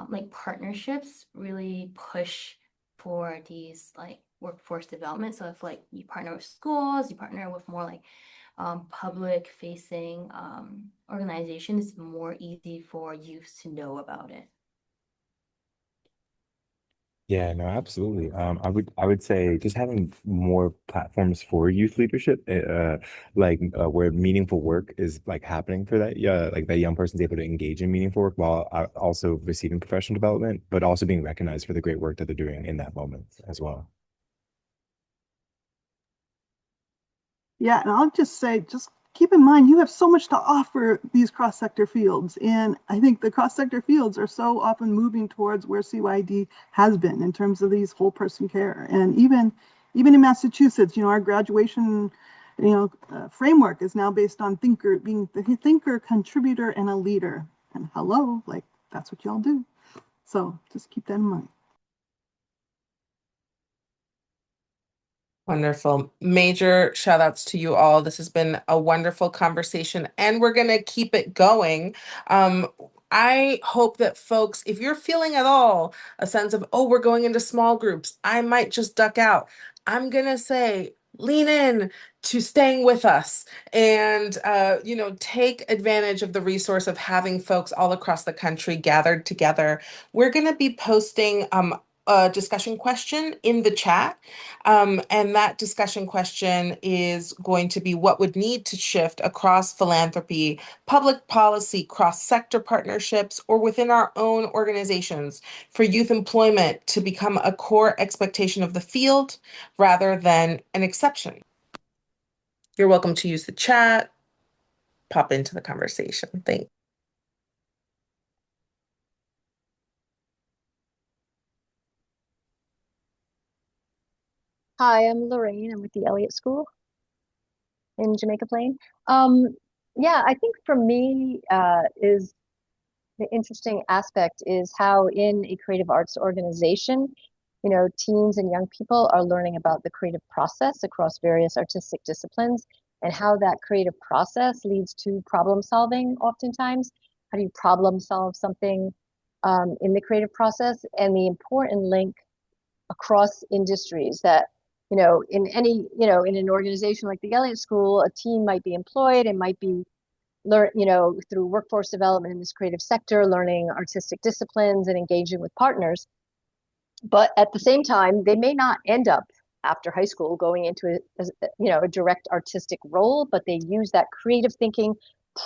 like partnerships really push for these like workforce development. So if like you partner with schools, you partner with more like public facing organizations, it's more easy for youth to know about it. Yeah, no, absolutely. I would say just having more platforms for youth leadership, where meaningful work is like happening for that, yeah, like that young person's able to engage in meaningful work while also receiving professional development, but also being recognized for the great work that they're doing in that moment as well. Yeah, and I'll just say, just keep in mind, you have so much to offer these cross-sector fields. And I think the cross-sector fields are so often moving towards where CYD has been in terms of these whole person care. And even in Massachusetts, our graduation, framework is now based on being the thinker, contributor, and a leader. And hello, like that's what y'all do. So just keep that in mind. Wonderful. Major shout outs to you all. This has been a wonderful conversation, and we're going to keep it going. I hope that folks, if you're feeling at all a sense of, oh, we're going into small groups, I might just duck out. I'm going to say, lean in to staying with us and take advantage of the resource of having folks all across the country gathered together. We're going to be posting a discussion question in the chat. And that discussion question is going to be what would need to shift across philanthropy, public policy, cross-sector partnerships, or within our own organizations for youth employment to become a core expectation of the field rather than an exception. You're welcome to use the chat, pop into the conversation. Thanks. Hi, I'm Lorraine. I'm with the Elliott School in Jamaica Plain. Um, yeah, I think for me, is the interesting aspect is how in a creative arts organization, teens and young people are learning about the creative process across various artistic disciplines and how that creative process leads to problem solving oftentimes. How do you problem solve something in the creative process, and the important link across industries that in any in an organization like the Elliott School, a team might be employed and might be learn through workforce development in this creative sector, learning artistic disciplines and engaging with partners. But at the same time, they may not end up after high school going into a direct artistic role, but they use that creative thinking,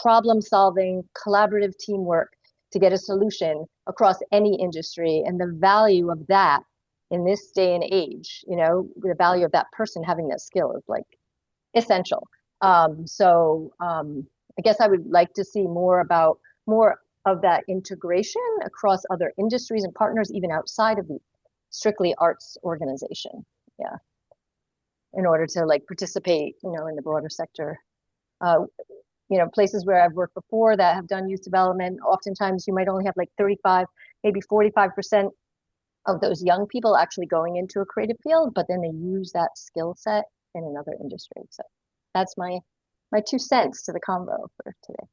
problem solving, collaborative teamwork to get a solution across any industry. And the value of that in this day and age, the value of that person having that skill is like essential. I guess I would like to see more of that integration across other industries and partners, even outside of the strictly arts organization. Yeah, in order to like participate, in the broader sector. Places where I've worked before that have done youth development, oftentimes you might only have like 35, maybe 45% of those young people actually going into a creative field, but then they use that skill set in another industry. So that's my 2 cents to the convo for today.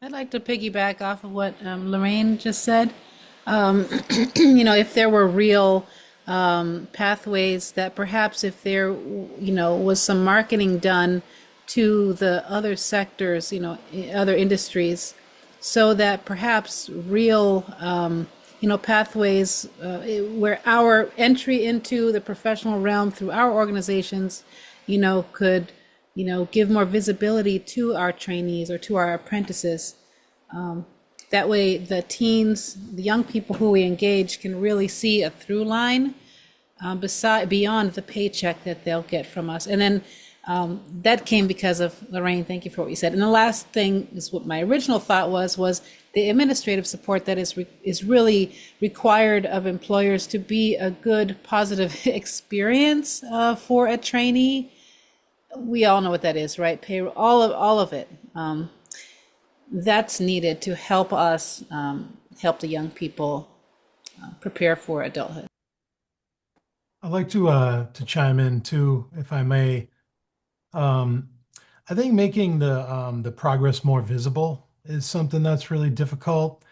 I'd like to piggyback off of what Lorraine just said. If there were real pathways that perhaps if there, was some marketing done to the other sectors, other industries, so that perhaps real, pathways where our entry into the professional realm through our organizations, could, give more visibility to our trainees or to our apprentices. That way, the teens, the young people who we engage can really see a through line beyond the paycheck that they'll get from us. And then that came because of Lorraine. Thank you for what you said. And the last thing is what my original thought was the administrative support that is really required of employers to be a good, positive experience for a trainee. We all know what that is, right? Payroll, all of it. That's needed to help us help the young people prepare for adulthood. I'd like to chime in too, if I may. I think making the progress more visible is something that's really difficult.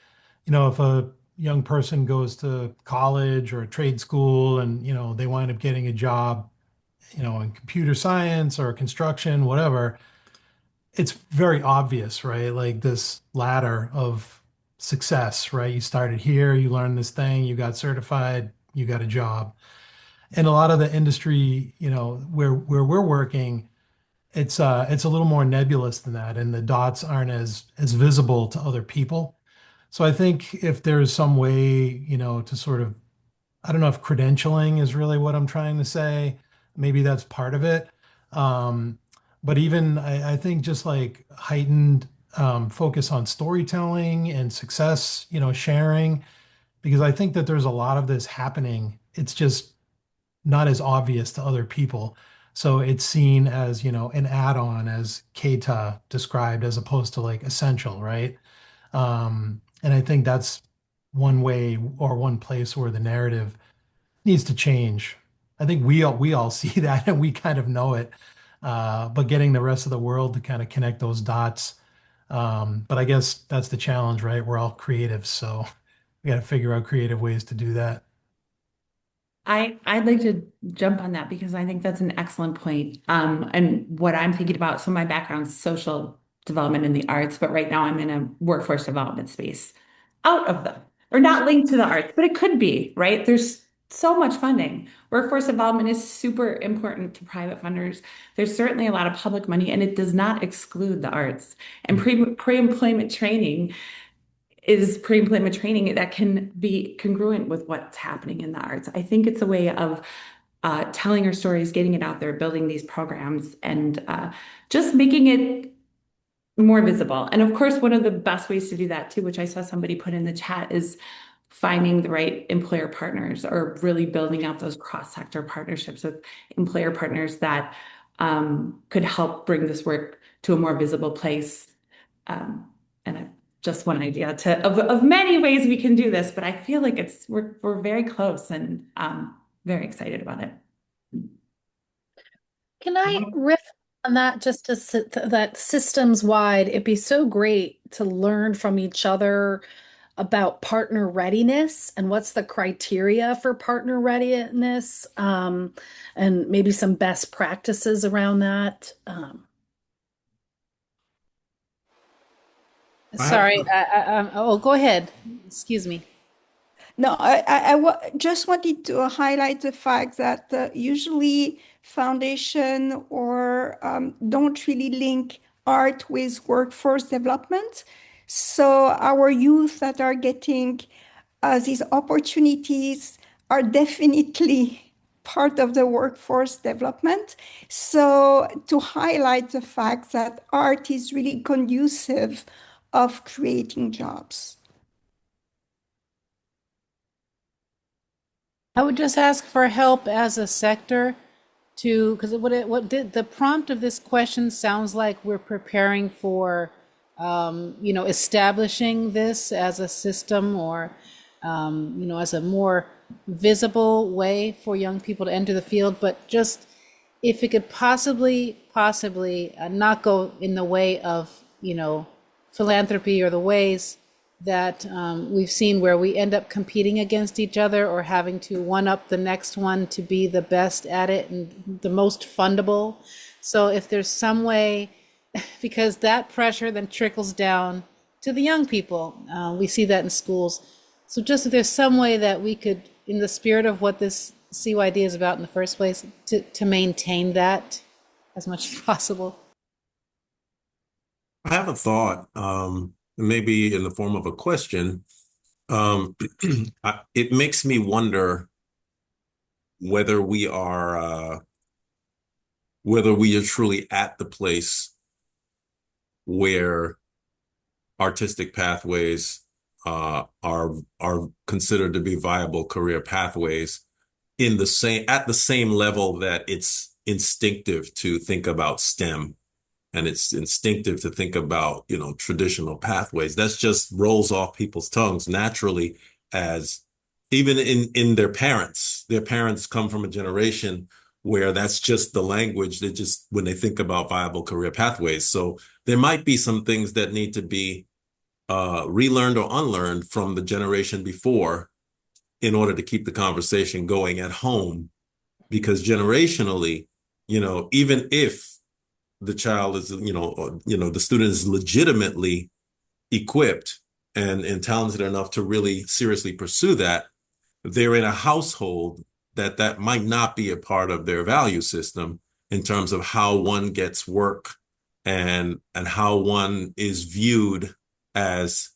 If a young person goes to college or a trade school and they wind up getting a job, in computer science or construction, whatever, it's very obvious, right? Like this ladder of success, right? You started here, you learned this thing, you got certified, you got a job. And a lot of the industry, where we're working, it's a little more nebulous than that, and the dots aren't as visible to other people. So I think if there's some way, to sort of, I don't know if credentialing is really what I'm trying to say. Maybe that's part of it. But even I think just like heightened focus on storytelling and success, sharing, because I think that there's a lot of this happening. It's just not as obvious to other people. So it's seen as, an add-on, as Käthe described, as opposed to like essential, right? And I think that's one way or one place where the narrative needs to change. I think we all see that and we kind of know it, but getting the rest of the world to kind of connect those dots. But I guess that's the challenge, right? We're all creatives, so we got to figure out creative ways to do that. I'd like to jump on that because I think that's an excellent point. And what I'm thinking about, so my background's social development in the arts, but right now I'm in a workforce development space out of them, or not linked to the arts, but it could be, right? There's so much funding. Workforce development is super important to private funders. There's certainly a lot of public money, and it does not exclude the arts. And pre-employment training is pre-employment training that can be congruent with what's happening in the arts. I think it's a way of telling our stories, getting it out there, building these programs, and just making it more visible. And of course, one of the best ways to do that too, which I saw somebody put in the chat, is finding the right employer partners, or really building out those cross-sector partnerships with employer partners that could help bring this work to a more visible place. And just one idea of many ways we can do this, but I feel like we're very close, and very excited about it. Can I riff on that just that systems wide? It'd be so great to learn from each other about partner readiness and what's the criteria for partner readiness, and maybe some best practices around that. Sorry, oh, go ahead. Excuse me. No, just wanted to highlight the fact that usually foundation or don't really link art with workforce development. So our youth that are getting these opportunities are definitely part of the workforce development. So to highlight the fact that art is really conducive of creating jobs. I would just ask for help as a sector to, because what did the prompt of this question sounds like we're preparing for, establishing this as a system, or, as a more visible way for young people to enter the field. But just if it could possibly not go in the way of, philanthropy, or the ways that we've seen where we end up competing against each other, or having to one up the next one to be the best at it and the most fundable. So if there's some way, because that pressure then trickles down to the young people, we see that in schools. So just if there's some way that we could, in the spirit of what this CYD is about in the first place, to maintain that as much as possible. I have a thought, maybe in the form of a question. It makes me wonder whether we are truly at the place where artistic pathways are considered to be viable career pathways at the same level that it's instinctive to think about STEM. And it's instinctive to think about, traditional pathways. That's just rolls off people's tongues naturally, as even in their parents. Their parents come from a generation where that's just the language they just, when they think about viable career pathways. So there might be some things that need to be relearned or unlearned from the generation before in order to keep the conversation going at home. Because generationally, even if the child is, the student is legitimately equipped and talented enough to really seriously pursue that, they're in a household that might not be a part of their value system in terms of how one gets work and how one is viewed as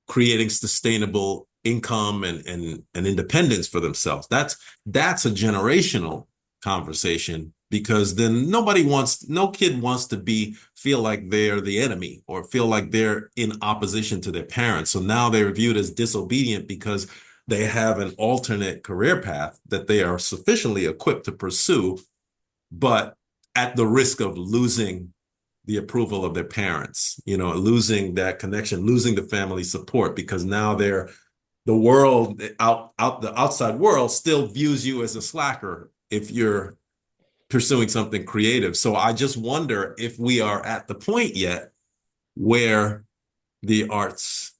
creating sustainable income and independence for themselves. That's a generational conversation, because then no kid wants to feel like they're the enemy or feel like they're in opposition to their parents. So now they're viewed as disobedient because they have an alternate career path that they are sufficiently equipped to pursue, but at the risk of losing the approval of their parents, losing that connection, losing the family support, because now the outside world still views you as a slacker if you're pursuing something creative. So I just wonder if we are at the point yet where the arts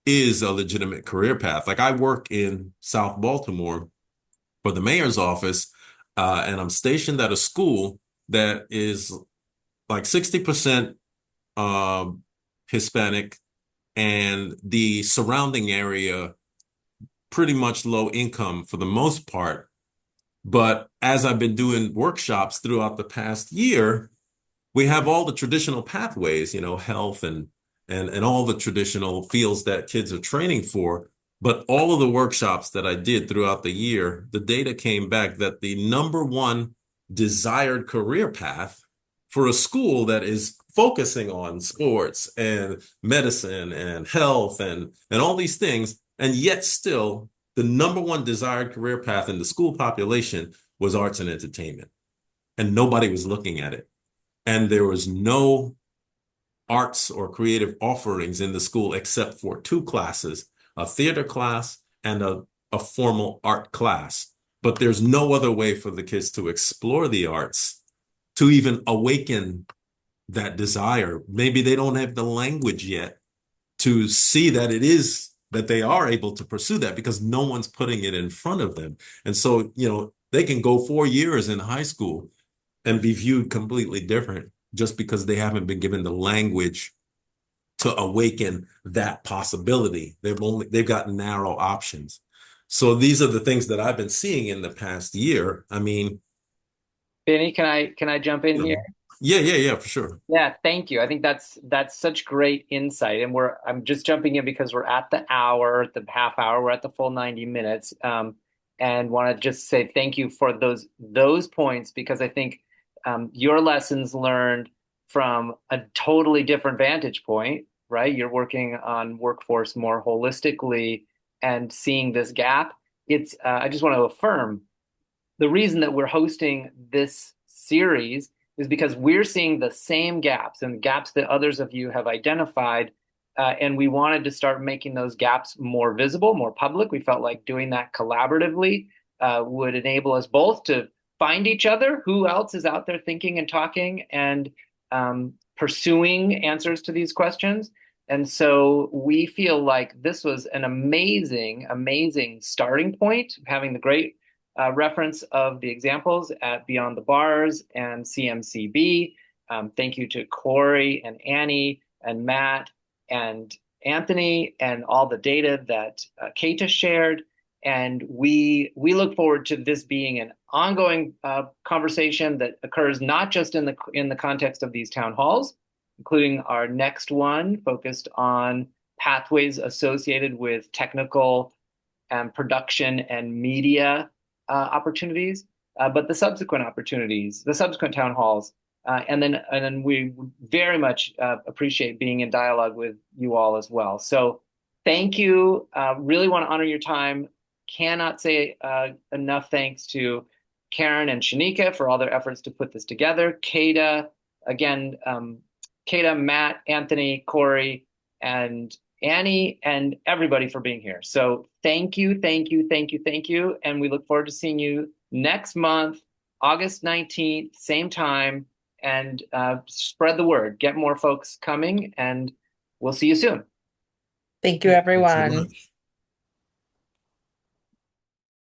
is a legitimate career path. Like I work in South Baltimore for the mayor's office, and I'm stationed at a school that is like 60% Hispanic, and the surrounding area pretty much low income for the most part. But as I've been doing workshops throughout the past year, we have all the traditional pathways, health and all the traditional fields that kids are training for. But all of the workshops that I did throughout the year, the data came back that the number one desired career path for a school that is focusing on sports and medicine and health and all these things, and yet still the number one desired career path in the school population was arts and entertainment. And nobody was looking at it. And there was no arts or creative offerings in the school except for two classes, a theater class and a formal art class. But there's no other way for the kids to explore the arts, to even awaken that desire. Maybe they don't have the language yet to see that that they are able to pursue that because no one's putting it in front of them. And so, they can go 4 years in high school and be viewed completely different just because they haven't been given the language to awaken that possibility. They've got narrow options. So these are the things that I've been seeing in the past year. I mean, Benny, can I jump in here? Yeah, for sure. Yeah, thank you. I think that's such great insight. And I'm just jumping in because we're at the half hour, we're at the full 90 minutes. And want to just say thank you for those points, because I think your lessons learned from a totally different vantage point, right? You're working on workforce more holistically and seeing this gap. I just want to affirm the reason that we're hosting this series is because we're seeing the same gaps and gaps that others of you have identified. And we wanted to start making those gaps more visible, more public. We felt like doing that collaboratively would enable us both to find each other, who else is out there thinking and talking and pursuing answers to these questions. And so we feel like this was an amazing, amazing starting point, having the great reference of the examples at Beyond the Bars and CMCB. Thank you to Cori and Annie and Matt and Anthony and all the data that Käthe shared. And we look forward to this being an ongoing conversation that occurs not just in the context of these town halls, including our next one focused on pathways associated with technical and production and media opportunities, but the subsequent opportunities, the subsequent town halls, and then we very much appreciate being in dialogue with you all as well. So thank you. Really want to honor your time. Cannot say enough thanks to Karen and Shanika for all their efforts to put this together. Käthe, again, Käthe, Matt, Anthony, Cori, and Annie, and everybody for being here. So thank you. And we look forward to seeing you next month, August 19th, same time, and spread the word. Get more folks coming, and we'll see you soon. Thank you, everyone.